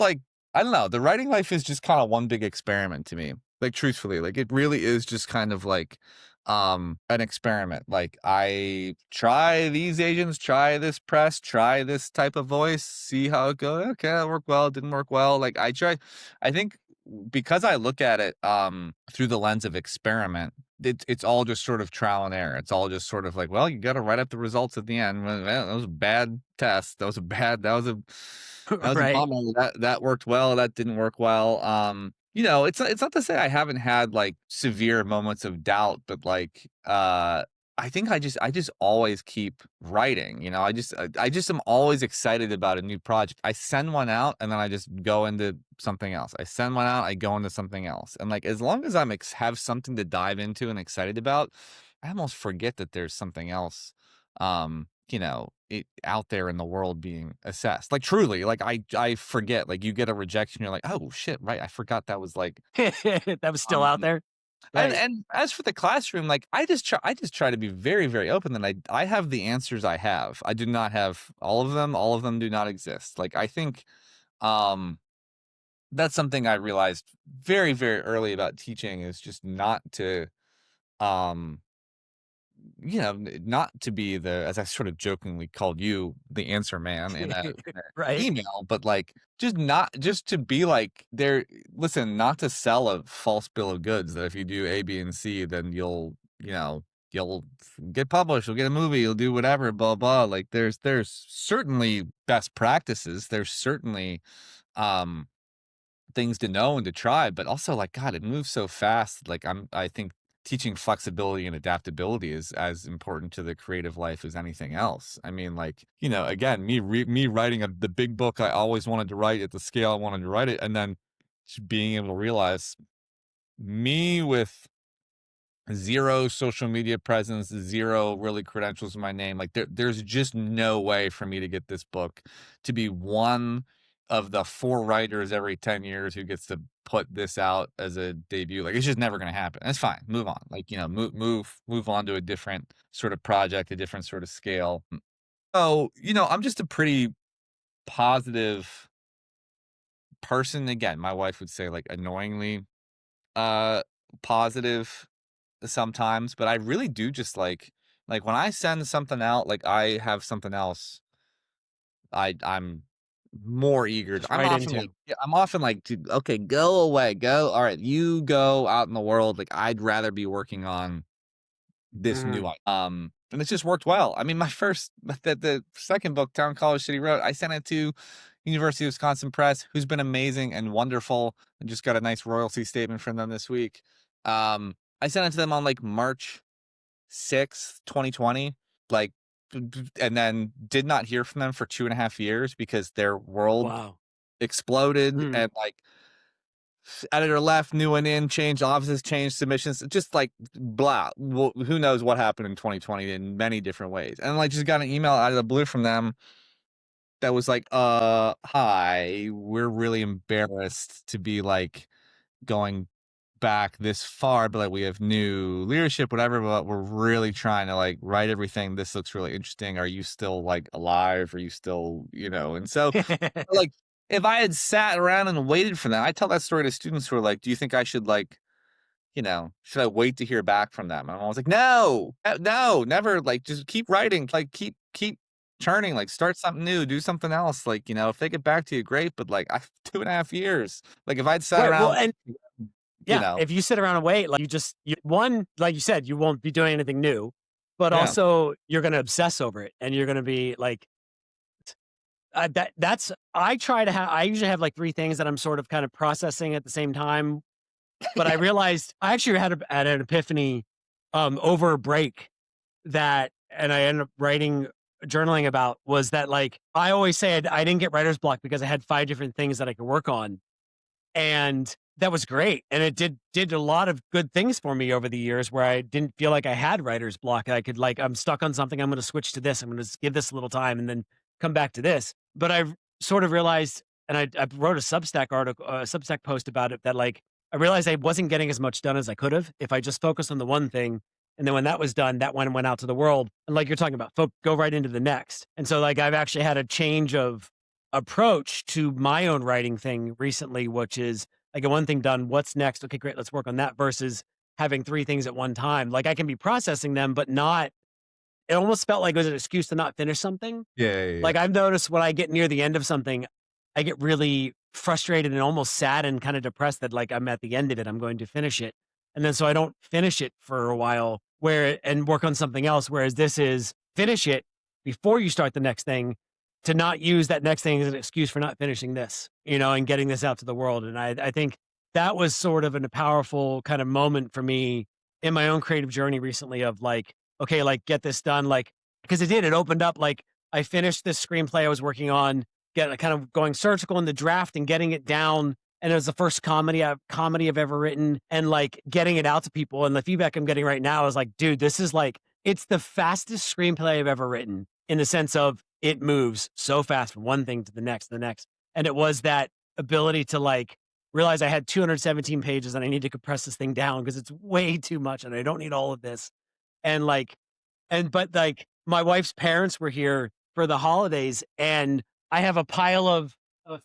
like, I don't know, the writing life is just kinda one big experiment to me. Like, truthfully, like, it really is just kind of like, an experiment. Like, I try these agents, try this press, try this type of voice, see how it goes. Okay, that worked well, didn't work well. Like, I think because I look at it, through the lens of experiment, it's all just sort of trial and error. It's all just sort of like, well, you gotta write up the results at the end. Well, that was a bad test. That was a Right. bummer. That worked well, that didn't work well. It's not to say I haven't had, like, severe moments of doubt, but, like, I think I just always keep writing, you know? I just am always excited about a new project. I send one out, and then I just go into something else. I send one out, I go into something else, and, like, as long as have something to dive into and excited about, I almost forget that there's something else, out there in the world being assessed. Like, truly, like, I forget, like, you get a rejection, you're like, "Oh, shit, right, I forgot that was, like." That was still um out there? and Right. and as for the classroom, like, I just try to be very, very open that I have the answers I have. I do not have all of them do not exist. Like, I think, um, that's something I realized very, very early about teaching is just not to, um not to be as I sort of jokingly called you, the answer man in a Right. email, but, like, just to be like, listen, not to sell a false bill of goods that if you do A, B, and C, then you'll get published, you'll get a movie, you'll do whatever, blah, blah. Like, there's certainly best practices. There's certainly, um things to know and to try, but also, like, God, it moves so fast. Like, I think teaching flexibility and adaptability is as important to the creative life as anything else. I mean, like, again, me writing the big book I always wanted to write at the scale I wanted to write it, and then just being able to realize me with zero social media presence, zero really credentials in my name. Like, there's just no way for me to get this book to be one of the 4 writers every 10 years who gets to put this out as a debut. Like, it's just never gonna happen. That's fine. Move on. Like, move on to a different sort of project, a different sort of scale. So, I'm just a pretty positive person. Again, my wife would say, like, annoyingly uh positive sometimes, but I really do just like when I send something out, like, I have something else I'm more eager to. It's right into. I'm often like, "Dude, okay, go away, go. All right, you go out in the world. Like, I'd rather be working on this Mhm. and it's just worked well. I mean, my first the second book, Town College City Road, I sent it to University of Wisconsin Press, who's been amazing and wonderful, and just got a nice royalty statement from them this week. I sent it to them on, like, March 6th, 2020, like, and then did not hear from them for 2.5 years because their world Wow. exploded, Mhm. and, like, editor left, new one in, changed offices, changed submissions, just, like, blah. Well, who knows what happened in 2020 in many different ways. And, like, just got an email out of the blue from them that was like, hi, we're really embarrassed to be, like, going back this far, but, like, we have new leadership, whatever, but we're really trying to, like, write everything. This looks really interesting. Are you still, like, alive? Are you still, And so, like, if I had sat around and waited for that, I tell that story to students who are like, do you think I should, like, should I wait to hear back from them? And I'm always like, no, no, never. Like, just keep writing, like, keep churning, like, start something new, do something else. Like, if they get back to you, great. But, like, I 2.5 years, like, if I'd sat Right, well, around, and you yeah, know, if you sit around and wait, like, one, like you said, you won't be doing anything new, but yeah. also you're gonna obsess over it, and you're gonna be like, I usually have, like, 3 things that I'm sort of kind of processing at the same time, but I realized I actually had an epiphany, over a break and I ended up journaling about was that, like, I always say I didn't get writer's block because I had 5 different things that I could work on, and that was great, and it did a lot of good things for me over the years where I didn't feel like I had writer's block. I could, like, I'm stuck on something, I'm gonna switch to this, I'm gonna give this a little time and then come back to this. But I've sort of realized, and I wrote a Substack post about it, that, like, I realized I wasn't getting as much done as I could have if I just focused on the one thing. And then when that was done, that one went out to the world. And like you're talking about, go right into the next. And so like I've actually had a change of approach to my own writing thing recently, which is I get one thing done. What's next? Okay, great. Let's work on that versus having three things at one time. Like I can be processing them, but not, it almost felt like it was an excuse to not finish something. Yeah, yeah, yeah. Like, I've noticed when I get near the end of something, I get really frustrated and almost sad and kinda depressed that, like, I'm at the end of it, I'm going to finish it, and then so I don't finish it for a while where and work on something else, whereas this is finish it before you start the next thing to not use that next thing as an excuse for not finishing this, and getting this out to the world, and I think that was sort of a powerful kind of moment for me in my own creative journey recently of, like, okay, like, get this done, like because it opened up, like, I finished this screenplay I was working on, get kind of going surgical in the draft and getting it down. And it was the first comedy I've ever written, and like getting it out to people. And the feedback I'm getting right now is like, dude, this is like it's the fastest screenplay I've ever written in the sense of it moves so fast from one thing to the next. And it was that ability to like realize I had 217 pages and I need to compress this thing down because it's way too much and I don't need all of this. And like but, like, my wife's parents were here for the holidays, and I have a pile of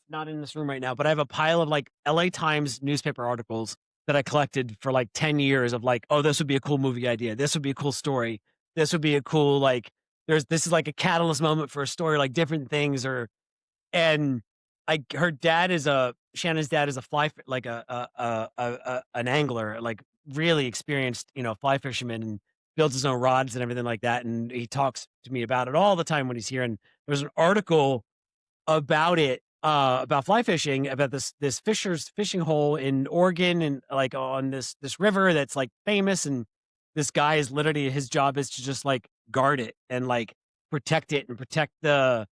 not in this room right now, but I have a pile of, like, LA Times newspaper articles that I collected for, like, 10 years of, like, "Oh, this would be a cool movie idea. This would be a cool story. This would be a cool, like this is, like, a catalyst moment for a story," like, different things and her dad is a Shannon's dad is a fly fi like an angler, like, really experienced, fly fisherman and builds his own rods and everything like that, and he talks to me about it all the time when he's here, and there's an article about it, about fly fishing, about this fisher's fishing hole in Oregon and, like, on this river that's, like, famous, and this guy is literally his job is to just, like, guard it and, like, protect it and protect the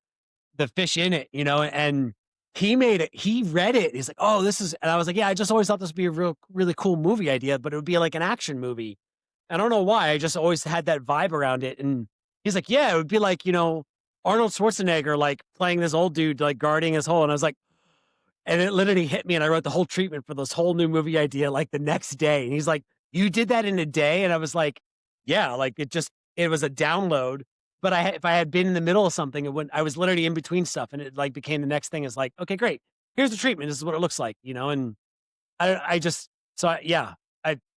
fish in it, and he read it. He's like, "Oh, this is," and I was like, "Yeah, I just always thought this would be a really cool movie idea, but it would be like an action movie." I don't know why. I just always had that vibe around it. And he's like, "Yeah, it would be like, Arnold Schwarzenegger, like playing this old dude, like guarding his hole." And I was like, and it literally hit me. And I wrote the whole treatment for this whole new movie idea like the next day. And he's like, "You did that in a day?" And I was like, "Yeah, like it was a download." But if I had been in the middle of something, it wouldn't, I was literally in between stuff and it like became the next thing is like, "Okay, great. Here's the treatment. This is what it looks like," and I just yeah,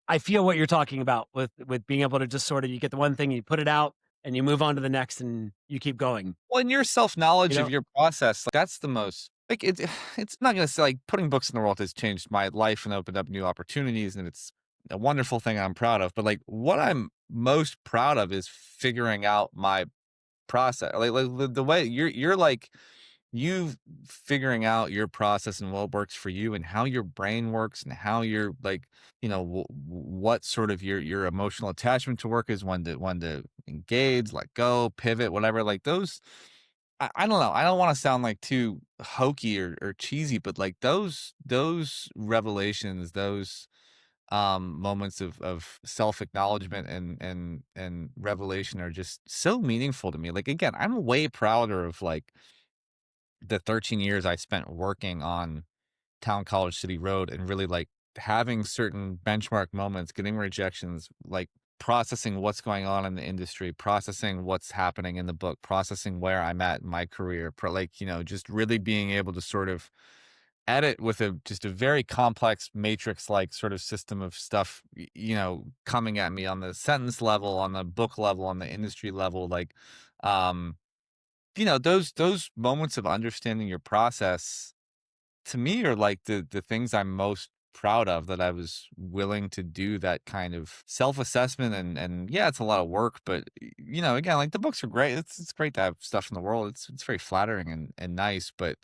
I feel what you're talking about with being able to just sort of you get the one thing, you put it out, and you move on to the next, and you keep going. Well, and your You self-knowledge of know? your process, like, that's the most like, it's not gonna say, like, putting books in the world has changed my life and opened up new opportunities, and it's a wonderful thing I'm proud of, but, like, what I'm most proud of is figuring out my process. Like, the way you're, like, you figuring out your process and what works for you and how your brain works and how you're like what sort of your emotional attachment to work is when to engage, let go, pivot, whatever, like those. I don't know, I don't want to sound like too hokey or cheesy, but like those revelations, those moments of self acknowledgement and revelation are just so meaningful to me. Like, again, I'm way prouder of like the 13 years I spent working on Town College City Road and really like having certain benchmark moments, getting rejections, like processing what's going on in the industry, processing what's happening in the book, processing where I'm at in my career, like, just really being able to sort of edit with just a very complex matrix like sort of system of stuff, coming at me on the sentence level, on the book level, on the industry level, like, um, those moments of understanding your process to me are like the things I'm most proud of, that I was willing to do that kind of self-assessment, and yeah, it's a lot of work, but again, like the books are great. It's great to have stuff in the world. It's very flattering and nice, but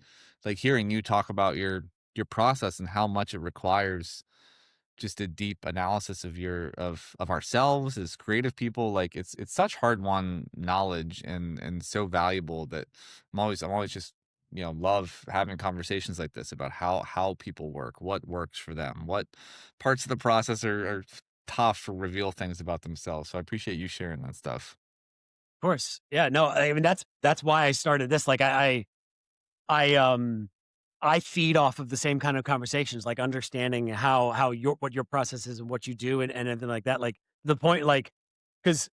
like hearing you talk about your process and how much it requires just a deep analysis of ourselves as creative people, like it's such hard won knowledge and so valuable that I'm always just love having conversations like this about how people work, what works for them, what parts of the process are tough or reveal things about themselves. So I appreciate you sharing that stuff. Of course. Yeah, no, I mean, that's why I started this. Like, I, I feed off of the same kind of conversations, like understanding how what your process is and what you do and everything like that. Like, the point, like 'cause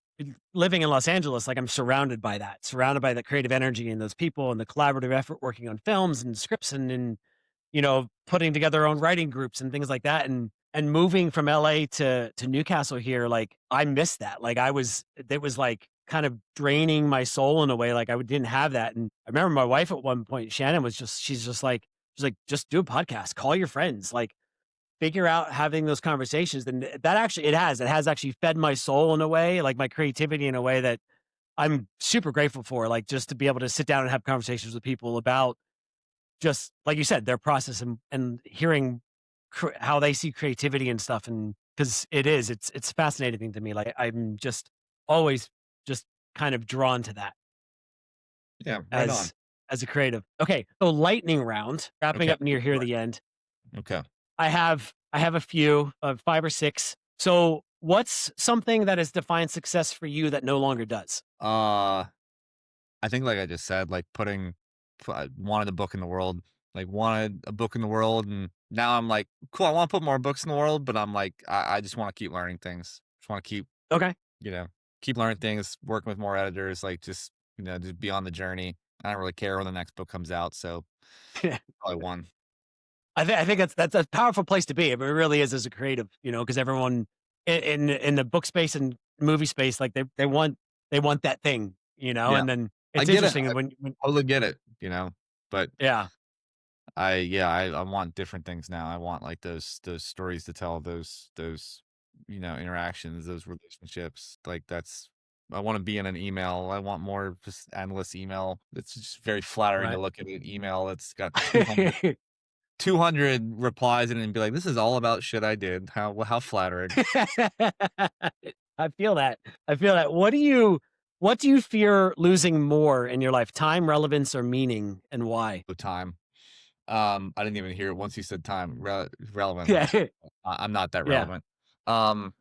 living in Los Angeles, like, I'm surrounded by the creative energy and those people and the collaborative effort working on films and scripts and putting together our own writing groups and things like that, and moving from LA to Newcastle here, like, I missed that, like, it was, like, kind of draining my soul in a way, like, didn't have that, and I remember my wife at one point, Shannon, she's like, "Just do a podcast, call your friends, like, figure out having those conversations," and that actually it has actually fed my soul in a way, like, my creativity in a way that I'm super grateful for, like, just to be able to sit down and have conversations with people about just like you said, their process and hearing how they see creativity and stuff, and because it's fascinating to me. Like I'm just always just kind of drawn to that Yeah, right on. as as a creative. Okay, so lightning round, wrapping Okay. up near here the end. Okay. I have a few of 5 or 6. So what's something that has defined success for you that no longer does? Uh, I think like I just said, like I wanted a book in the world, like wanted a book in the world, and now I'm like, cool, I want to put more books in the world, but I'm like, I just want to keep learning things. Just want to keep, Okay. you know, keep learning things, working with more editors, like just, just be on the journey. I don't really care when the next book comes out, so probably one. I think that's a powerful place to be. It really is as a creative, because everyone in the book space and movie space, like they want that thing, Yeah, and then I it's get it. interesting I when totally get it, but yeah, I want different things now. I want like those stories to tell, those interactions, those relationships. Like that's I want to be in an email. I want more just endless email. It's just very flattering to right. look at an email that's got 200 replies in it and be like, this is all about shit I did. How flattering. I feel that. I feel that. What do you fear losing more in your life? Time, relevance, or meaning, and why? The time. I didn't even hear it once you said time. Relevant. Yeah, I'm not that yeah. relevant. Um,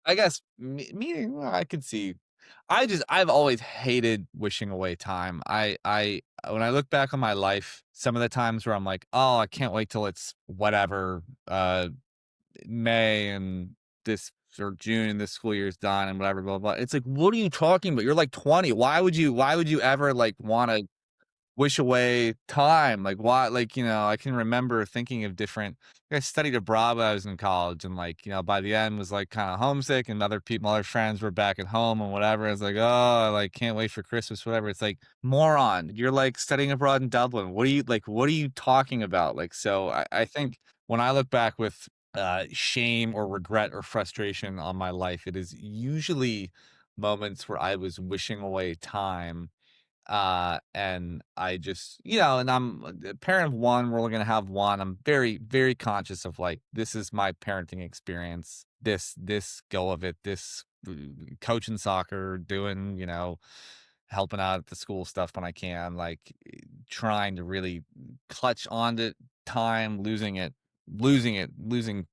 I guess meaning well, I could see. I've always hated wishing away time. I when I look back on my life, some of the times where I'm like, oh, I can't wait till it's whatever, May and this or June and this school year's done and whatever, blah blah. It's like, what are you talking about? You're like 20. Why would you ever like want to wish away time? Like, why? Like, I can remember thinking of different. I studied abroad when I was in college, and like, by the end was like kind of homesick, and other friends were back at home and whatever. I was like, oh, I like can't wait for Christmas, whatever. It's like, moron, you're like studying abroad in Dublin. What are you talking about? Like, so I think when I look back with shame or regret or frustration on my life, it is usually moments where I was wishing away time and I just, and I'm a parent of one, we're only gonna have one. I'm very, very conscious of like, this is my parenting experience. This go of it, this coaching soccer, doing, helping out at the school stuff when I can, like trying to really clutch onto time, losing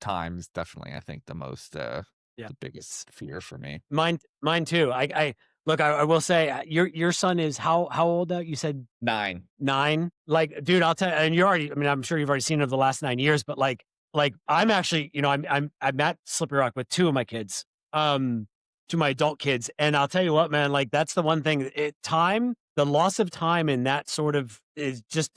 time is definitely, I think, Yeah. the biggest fear for me. Mine too. I look, I will say, your son is how old now? You said 9. 9? Like, dude, I'll tell you, and I mean, I'm sure you've already seen it over the last 9 years, but I'm actually, I'm at Slippery Rock with 2 of my kids, 2 of my adult kids, and I'll tell you what, man, like, that's the one thing, the loss of time in that sort of is just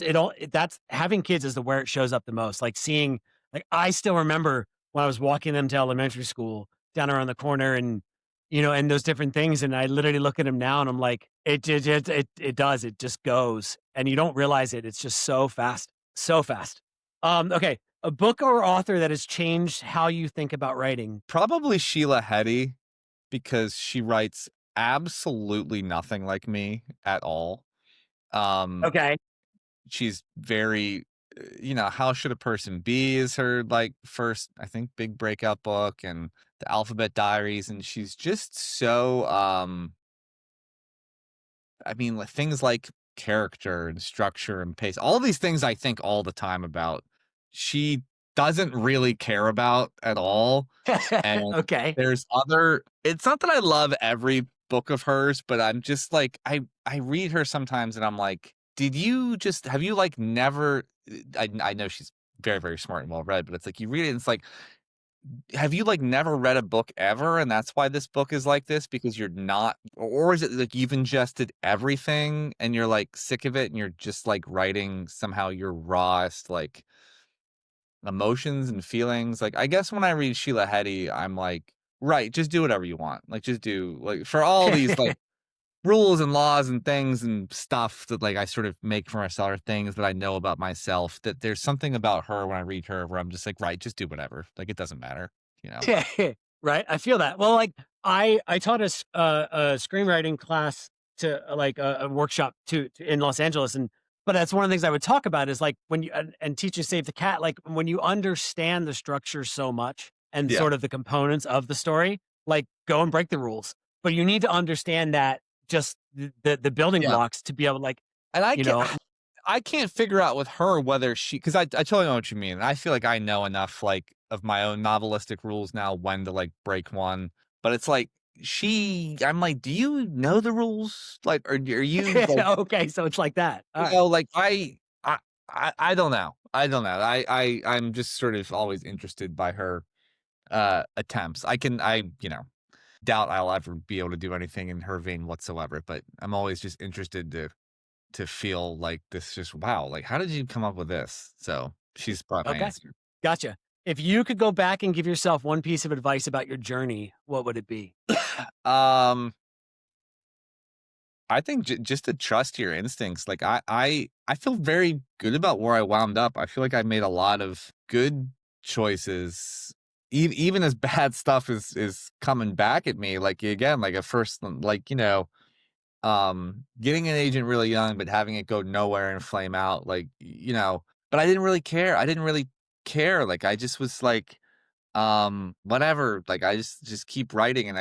that's having kids is the where it shows up the most, like, seeing like, I still remember when I was walking them to elementary school down around the corner and those different things. And I literally look at him now and I'm like, it does, it just goes and you don't realize it. It's just so fast, so fast. Okay. A book or author that has changed how you think about writing. Probably Sheila Heti, because she writes absolutely nothing like me at all. Um, Okay. she's very, How Should a Person Be is her like first, I think, big breakout book, and the Alphabet Diaries, and she's just so I mean, like things like character and structure and pace, all these things I think all the time about. She doesn't really care about at all. And Okay. there's other it's not that I love every book of hers, but I'm just like I read her sometimes and I'm like, "Did you just have you like never." I know she's very, very smart and well read, but it's like you read it and it's like, have you, like, never read a book ever, and that's why this book is like this because you're not, or is it like you've ingested everything and you're, like, sick of it and you're just, like, writing somehow your rawest, like, emotions and feelings? Like, I guess when I read Sheila Heti, I'm like, "Right, just do whatever you want." Like, just do like, for all these, like, rules and laws and things and stuff that, like, I sort of make for myself, or things that I know about myself, that there's something about her when I read her where I'm just like, "Right, just do whatever." Like, it doesn't matter, you know? Right, I feel that. Well, like, I taught a screenwriting class to, like, a workshop to in Los Angeles, and but that's one of the things I would talk about is, like, when you and Teach You Save the Cat, like, when you understand the structure so much and Yeah, sort of the components of the story, like, go and break the rules. But you need to understand that just the building yeah. blocks to be able to, like, And you know I can't figure out with her whether she, because I totally know what you mean. I feel like I know enough, like, of my own novelistic rules now when to, like, break one, but it's like, I'm like, "Do you know the rules?" Like, or are you, like, Okay, so it's like that. Alright. like, I don't know. I don't know. I'm just sort of always interested by her, attempts. Doubt I'll ever be able to do anything in her vein whatsoever, but I'm always just interested to feel like this, just, wow, like, how did you come up with this? So, she's probably my Okay. answer. Gotcha. If you could go back and give yourself one piece of advice about your journey, what would it be? Um, I think just to trust your instincts. Like, I feel very good about where I wound up. I feel like I made a lot of good choices, even as bad stuff is coming back at me. Like, again, like, at first, like, getting an agent really young, but having it go nowhere and flame out, like, but I didn't really care. I didn't really care. Like, I just was like, whatever, like, I just keep writing, and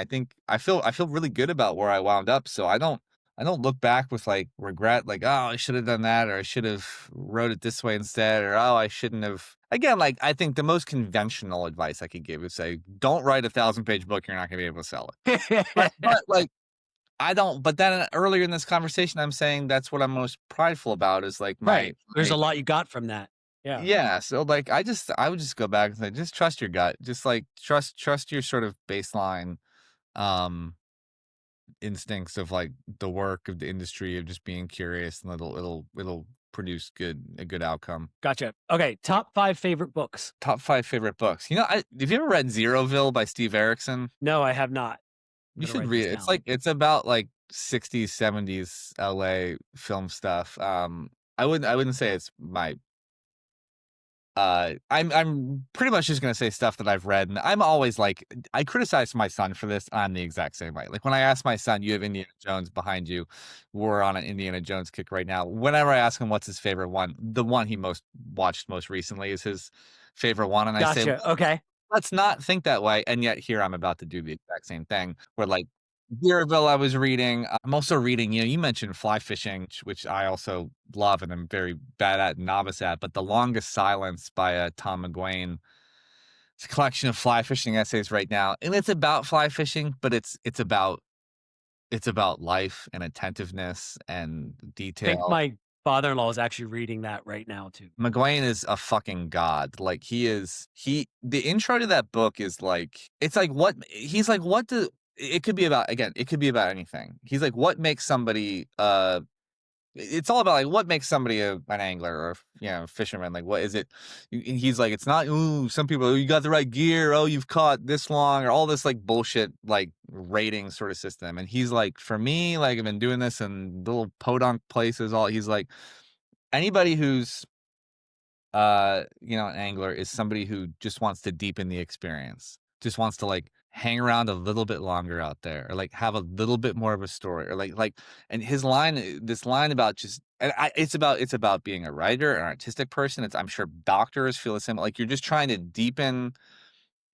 I feel really good about where I wound up, so I don't look back with, like, regret, like, "Oh, I should have done that," or "I should have wrote it this way instead," or, "Oh, I shouldn't have." Again, like, I think the most conventional advice I could give is say, "Don't write a 1,000-page book, you're not gonna be able to sell it." But, like, I don't, but then earlier in this conversation, I'm saying that's what I'm most prideful about, is, like, Right. There's my a lot you got from that. Yeah. yeah, so, like, I would just go back and say, just trust your gut. Just, like, trust your sort of baseline, um, instincts of, like, the work of the industry, of just being curious, and it'll produce a good outcome. Gotcha. Okay. Top 5 favorite books. Top 5 favorite books. Have you ever read Zeroville by Steve Erickson? No, I have not. I'm You gonna should write read this it. It's down. like, it's about, like, 60s, 70s LA film stuff. I wouldn't say it's my I'm pretty much just gonna say stuff that I've read, and I'm always like, I criticize my son for this. I'm the exact same way. Like, when I ask my son, "You have Indiana Jones behind you. We're on an Indiana Jones kick right now." Whenever I ask him what's his favorite one, the one he watched most recently is his favorite one, and I say, Gotcha. Okay. let's not think that way, and yet here I'm about to do the exact same thing, where, like, Deerville I was reading. I'm also reading, you mentioned fly fishing, which I also love and I'm very bad at and novice at, but The Longest Silence by, Tom McGuane. It's a collection of fly fishing essays right now, and it's about fly fishing, but it's about life and attentiveness and Think detail. my father-in-law is actually reading that right now too. McGuane is a fucking god. Like, the intro to that book is like, it's like, he's like, what do it could be about, again, it could be about anything. He's like, what makes somebody, it's all about, like, what makes somebody an angler, or, fisherman. Like, what is it? And he's like, it's not, ooh, some people, "Oh, you got the right gear. Oh, you've caught this long," or all this, like, bullshit, like, rating sort of system. And he's like, for me, like, I've been doing this in little podunk places. He's like, anybody who's, an angler is somebody who just wants to deepen the experience, just wants to, like, hang around a little bit longer out there, or, like, have a little bit more of a story, or, and this line about just, and it's about being a writer, an artistic person. I'm sure doctors feel the same. Like, you're just trying to deepen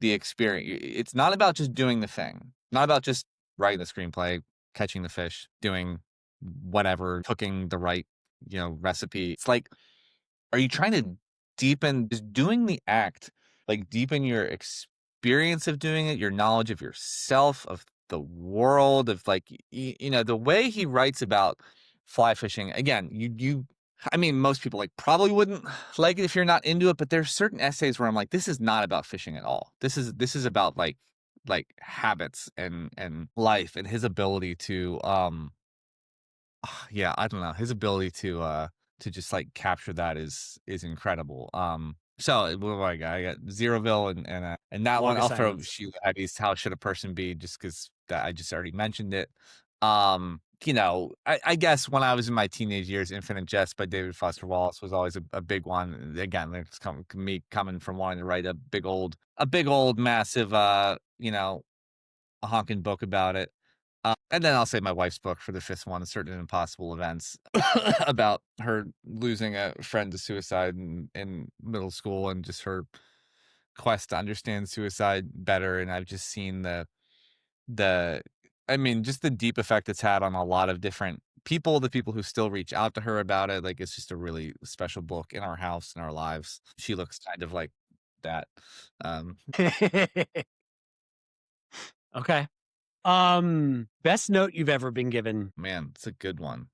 the experience. It's not about just doing the thing, not about just writing the screenplay, catching the fish, doing whatever, cooking the right, recipe. It's like, are you trying to deepen just doing the act, like, deepen your experience of doing it, your knowledge of yourself, of the world, of, like, the way he writes about fly fishing. Again, I mean, most people like probably wouldn't like it if you're not into it, but there's certain essays where I'm like, this is not about fishing at all. This is about like habits and life and his ability to yeah, I don't know. His ability to just like capture that is incredible. So what do I got? I got Zeroville and that one. Longest I'll throw silence. Sheila Eddy's How Should a Person Be, just because that I just already mentioned it. I guess when I was in my teenage years, Infinite Jest by David Foster Wallace was always a big one. Again, it's me coming from wanting to write a big old massive a honking book about it. And then I'll say my wife's book for the fifth one, Certain and Impossible Events, about her losing a friend to suicide in middle school and just her quest to understand suicide better. And I've just seen the I mean, just the deep effect it's had on a lot of different people, the people who still reach out to her about it. Like, it's just a really special book in our house, in our lives. She looks kind of like that. Um, Okay. Best note you've ever been given. Man, it's a good one.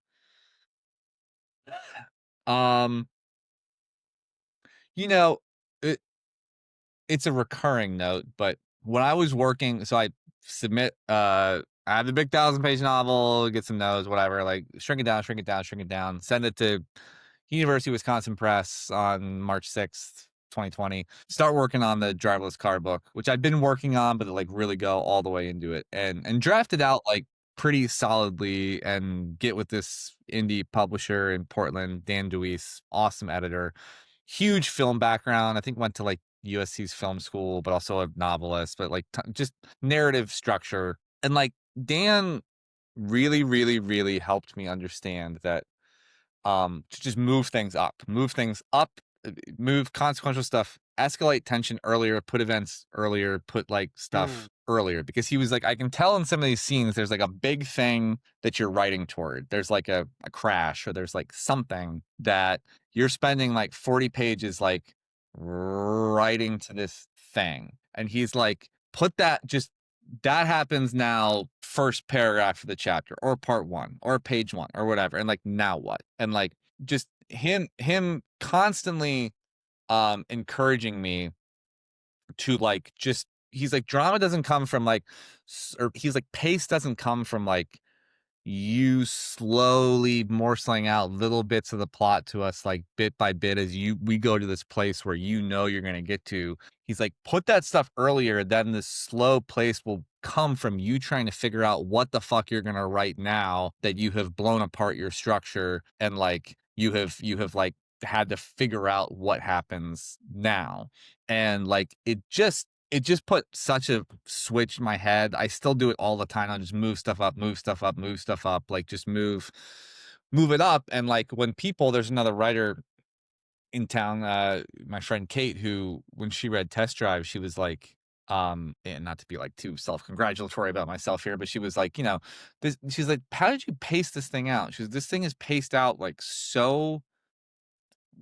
Um, you know, it, it's a recurring note, but when I was working, so I submit, I have the big 1,000-page novel, get some notes, whatever, like shrink it down, shrink it down, shrink it down, send it to University of Wisconsin Press on March 6th, 2020. Start working on the driverless car book, which I've been working on, but like really go all the way into it and draft it out like pretty solidly and get with this indie publisher in Portland, Dan Deweese, awesome editor, huge film background. I think went to like USC's film school, but also a novelist, but like just narrative structure. And like Dan really, really, really helped me understand that to just move things up, move consequential stuff, escalate tension earlier, put events earlier, put like Mm, stuff earlier, because he was like, I can tell in some of these scenes there's like a big thing that you're writing toward. There's like a crash, or there's like something that you're spending like 40 pages like writing to this thing. And he's like, put that just that happens now, first paragraph of the chapter or part one or page one or whatever. And like, now what? And like, just him constantly encouraging me to like, just he's like, drama doesn't come from like or he's like, pace doesn't come from like you slowly morsling out little bits of the plot to us, like bit by bit, as we go to this place where you're going to get to. He's like, put that stuff earlier, then this slow place will come from you trying to figure out what the fuck you're going to write now that you have blown apart your structure, and like you have like had to figure out what happens now. And like it just put such a switch in my head. I still do it all the time. I just move stuff up, move stuff up, move stuff up, like just move it up. And like when there's another writer in town, my friend Kate, who when she read Test Drive, she was like, and not to be like too self-congratulatory about myself here, but she was like, she's like, how did you pace this thing out? She was, this thing is paced out like so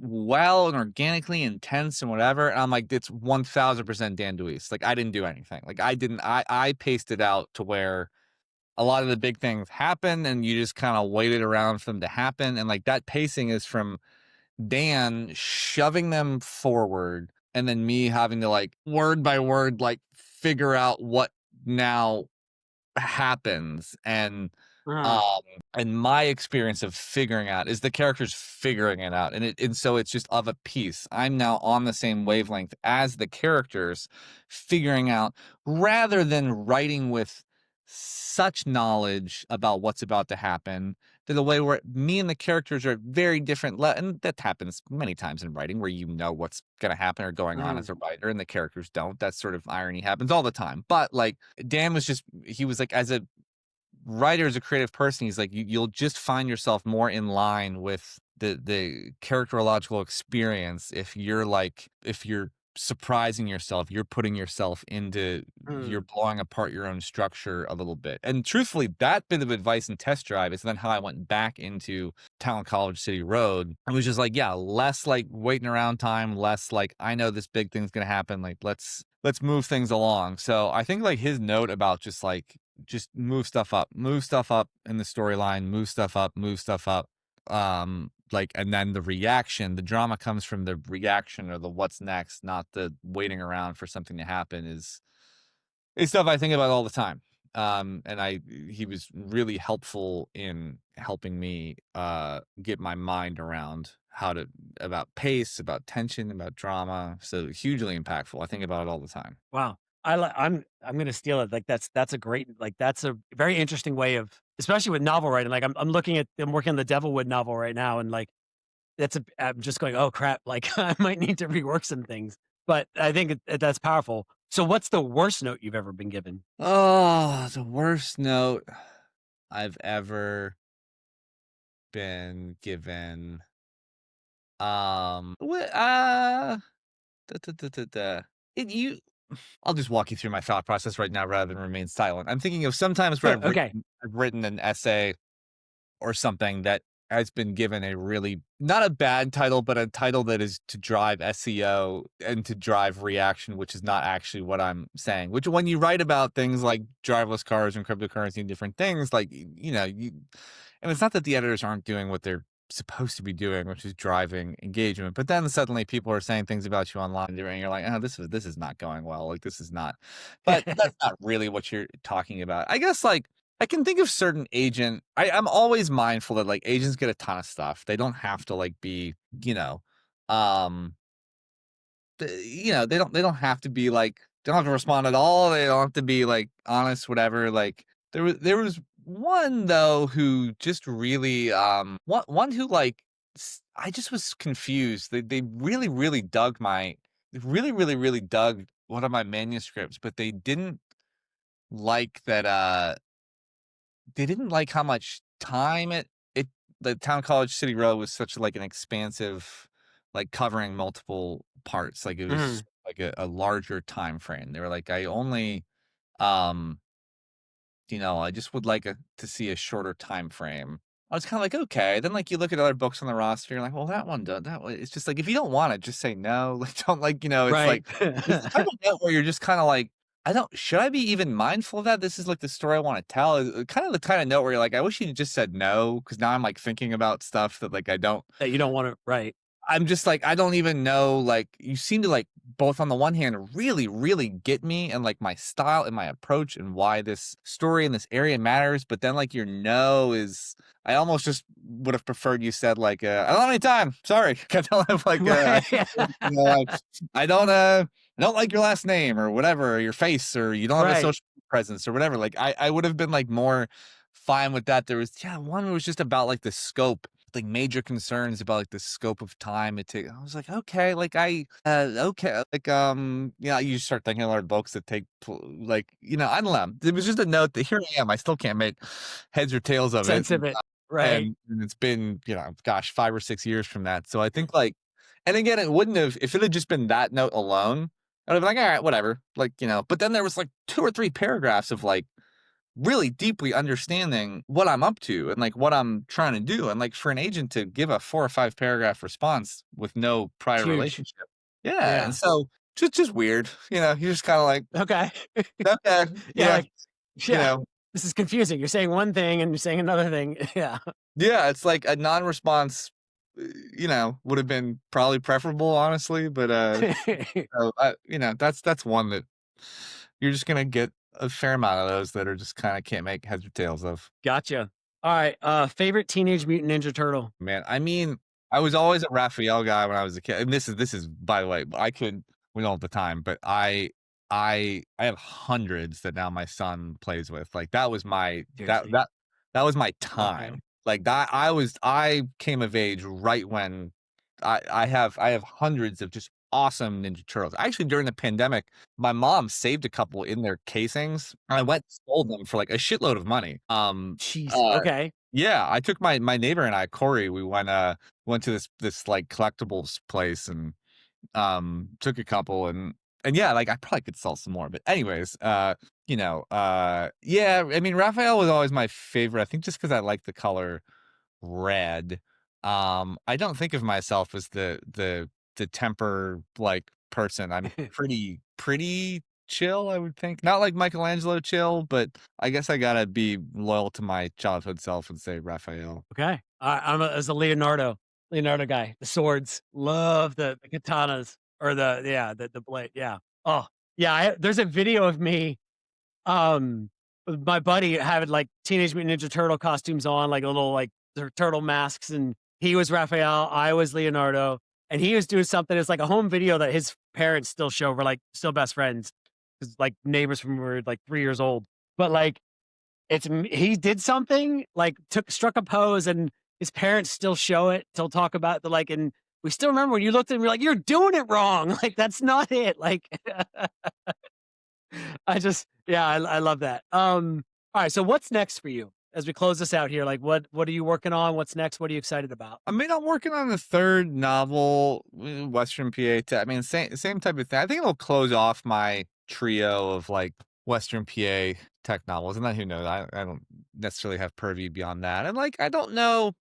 well and organically intense and whatever. And I'm like, it's 1,000% Dan Deweese. Like, I didn't do anything. Like, I paced it out to where a lot of the big things happen and you just kind of waited around for them to happen. And like, that pacing is from Dan shoving them forward and then me having to like word by word, like figure out what now happens. uh, um and my experience of figuring out is the characters figuring it out, and so it's just of a piece. I'm now on the same wavelength as the characters figuring out, rather than writing with such knowledge about what's about to happen, to the way where me and the characters are very different, and that happens many times in writing, where what's going to happen or going on as a writer and the characters don't. That sort of irony happens all the time. But like, he was like, as a writer, as a creative person, he's like, you'll just find yourself more in line with the characterological experience if you're surprising yourself, you're putting yourself into, you're blowing apart your own structure a little bit. And truthfully, that bit of advice in Test Drive is then how I went back into Talent College City Road. It was just like, yeah, less like waiting around time, less like, I know this big thing's gonna happen, like let's move things along. So I think like his note about just move stuff up in the storyline, move stuff up, like, and then the reaction, the drama comes from the reaction or the what's next, not the waiting around for something to happen is stuff I think about all the time. And he was really helpful in helping me get my mind around how to about pace, about tension, about drama. So hugely impactful. I think about it all the time. Wow. I'm gonna steal it. Like that's a great like that's a very interesting way of especially with novel writing. Like I'm working on the Devilwood novel right now and like I'm just going, "Oh crap, like I might need to rework some things." But I think that's powerful. So what's the worst note you've ever been given? Oh, the worst note I've ever been given. What da, da, da, da, da. It, you I'll just walk you through my thought process right now rather than remain silent. I'm thinking of sometimes where Sure. Okay. I've written an essay or something that has been given a really not a bad title, but a title that is to drive SEO and to drive reaction, which is not actually what I'm saying. Which when you write about things like driverless cars and cryptocurrency and different things, like and it's not that the editors aren't doing what they're supposed to be doing, which is driving engagement. But then suddenly people are saying things about you online, and you're like, oh, this is not going well. Like this is not. But that's not really what you're talking about. I guess like I can think of certain I'm always mindful that like agents get a ton of stuff. They don't have to like be, um they don't have to be like they don't have to respond at all. They don't have to be like honest, whatever. Like there was one though who just really one who like I just was confused. They really, really dug they really, really, really dug one of my manuscripts, but like that they didn't like how much time it the Town College City Road was such like an expansive, like covering multiple parts. Like it was Mhm. like a larger time frame. They were like, I only um, I just would like to see a shorter time frame. I was kind of like, okay. Then like you look at other books on the roster, you're like, well, that one does that. It's just like if you don't want it, just say no. Like don't like it's Right. like it's the type of note where you're just kind of like, I don't. Should I be even mindful of that? This is like the story I want to tell. Kind of the kind of note where you're like, I wish you just said no because now I'm like thinking about stuff that like I don't. That you don't wanna right. I'm just like, I don't even know, like, you seem to, like, both on the one hand, really, really get me and, like, my style and my approach and why this story in this area matters, but then, like, your no is I almost just would have preferred you said, like, "I don't have any time, sorry." I don't have, like, Right. I don't like your last name or whatever, or your face, or you don't have a Right. social presence or whatever, like, I would have been, like, more fine with that. There was one was just about, like, the scope like major concerns about like the scope of time it takes. I was like, okay, like okay, like you start thinking about books that take like I don't know. It was just a note that here I am. I still can't make heads or tails of it, Sense of it. Right. and it's been gosh 5 or 6 years from that. So I think like, and again, it wouldn't have if it had just been that note alone. I'd have been like, all right, whatever, like But then there was like 2 or 3 paragraphs of like really deeply understanding what I'm up to and like what I'm trying to do. And like for an agent to give a 4 or 5 paragraph response with no prior Huge. relationship. Yeah. And Yeah. so just weird. You're just kind of like, Okay. okay, Yeah, yeah, like, you yeah, know, this is confusing. You're saying one thing and you're saying another thing. Yeah. yeah, it's like a non-response, would have been probably preferable, honestly. But that's one that you're just gonna get a fair amount of those that are just kind of can't make heads or tails of. Gotcha. Alright, favorite Teenage Mutant Ninja Turtle? Man, I mean, I was always a Raphael guy when I was a kid, and this is by the way, we don't have the time, but I have hundreds that now my son plays with. Like that was my Seriously. that was my Okay. time. Like that I came of age right when I have hundreds of just awesome Ninja Turtles. Actually, during the pandemic, my mom saved a couple in their casings. I went and sold them for like a shitload of money. Jeez, Uh okay. yeah, I took my neighbor and I, Corey, we went to this like collectibles place and took a couple and yeah, like I probably could sell some more. But anyways, yeah, I mean Raphael was always my favorite. I think just because I like the color red. I don't think of myself as the temper like person. I'm pretty chill, I would think. Not like Michelangelo chill, but I guess I gotta be loyal to my childhood self and say Raphael. Okay. I'm a as a Leonardo. Leonardo guy, the swords, love the katanas or the blade, yeah. Oh, yeah, there's a video of me, with my buddy having, like, Teenage Mutant Ninja Turtle costumes on, like, little, like, their turtle masks, and he was Raphael, I was Leonardo, and he was doing something, it's like a home video that his parents still show, we're, like, still best friends, 'cause, like, neighbors from when we were, like, 3 years old, but, like, he did something, like, struck a pose, and his parents still show it, still talk about the, like, and we still remember when you looked at him, you're like, "You're doing it wrong, like, that's not it," like, I just yeah, I love that. Alright, so what's next for you as we close this out here? Like, what are you working on? What's next? What are you excited about? I mean, I'm working on the third novel, Western PA. I mean, same type of thing. I think it'll close off my trio of like Western PA tech novels, and then who knows? I don't necessarily have purview beyond that. And like, I don't know.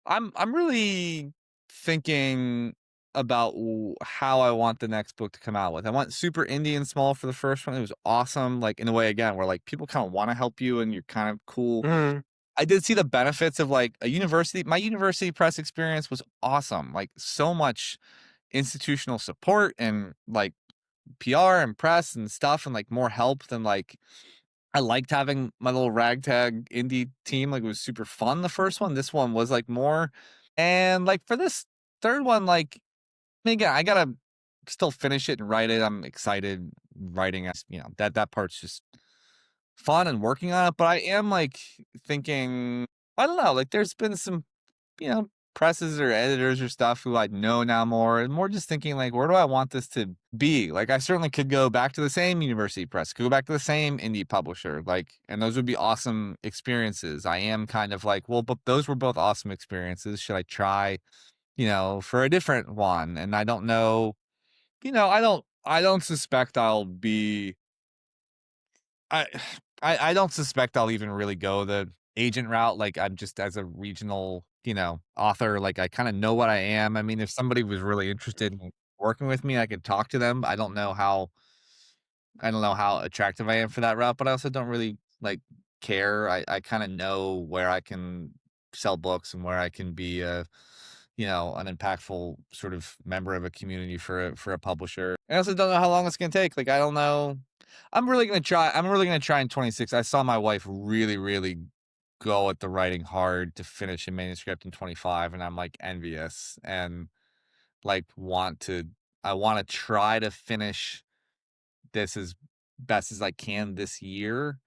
I'm really thinking about how I want the next book to come out with. I want super indie and small for the first one. It was awesome, like in a way again where like people kind of want to help you and you're kind of cool. Mhm. I did see the benefits of like a university. My university press experience was awesome. Like so much institutional support and like PR and press and stuff and like more help than like I liked having my little ragtag indie team. Like it was super fun the first one. This one was like more. And like for this third one, like I mean, again, I gotta still finish it and write it. I'm excited writing it. You know, that part's just fun and working on it. But I am like thinking, I don't know, like there's been some, you know, presses or editors or stuff who I know now more and more just thinking like, where do I want this to be? Like I certainly could go back to the same university press, could go back to the same indie publisher, like, and those would be awesome experiences. I am kind of like, well, but those were both awesome experiences. Should I try, you know, for a different one? And I don't know, you know, I don't suspect I'll be I I don't suspect I'll even really go the agent route, like, I'm just as a regional, you know, author, like, I kinda know what I am. I mean, if somebody was really interested in working with me, I could talk to them. I don't know how attractive I am for that route, but I also don't really, like, care. I kinda know where I can sell books and where I can be a, you know, an impactful sort of member of a community for a publisher. I also don't know how long it's gonna take. Like, I don't know. I'm really gonna try in 26. I saw my wife really, really go at the writing hard to finish a manuscript in 25, and I'm, like, envious and, like, I wanna try to finish this as best as I can this year,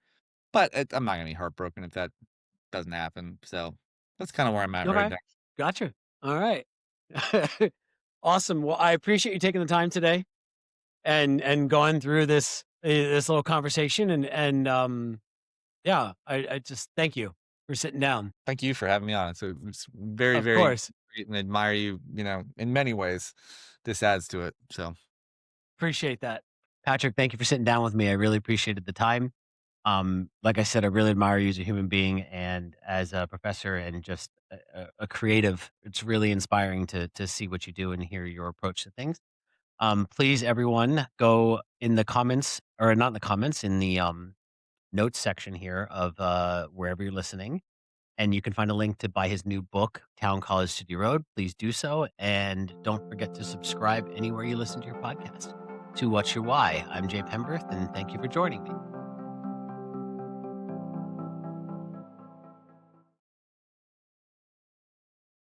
but I'm not gonna be heartbroken if that doesn't happen, so that's kinda where I'm at right Okay. now. Gotcha. Alright. Awesome. Well, I appreciate you taking the time today and going through this little conversation and yeah, I just thank you for sitting down. Thank you for having me on. It's very, Of very course. great and admire you, you know, in many ways. This adds to it. So Appreciate that. Patrick, thank you for sitting down with me. I really appreciated the time. Like I said, I really admire you as a human being and as a professor and just a creative. It's really inspiring to see what you do and hear your approach to things. Please, everyone, go in the comments or not in the comments, in the notes section here of wherever you're listening. And you can find a link to buy his new book, Town College City Road. Please do so. And don't forget to subscribe anywhere you listen to your podcast. To What's Your Why? I'm Jay Pemberth, and thank you for joining me.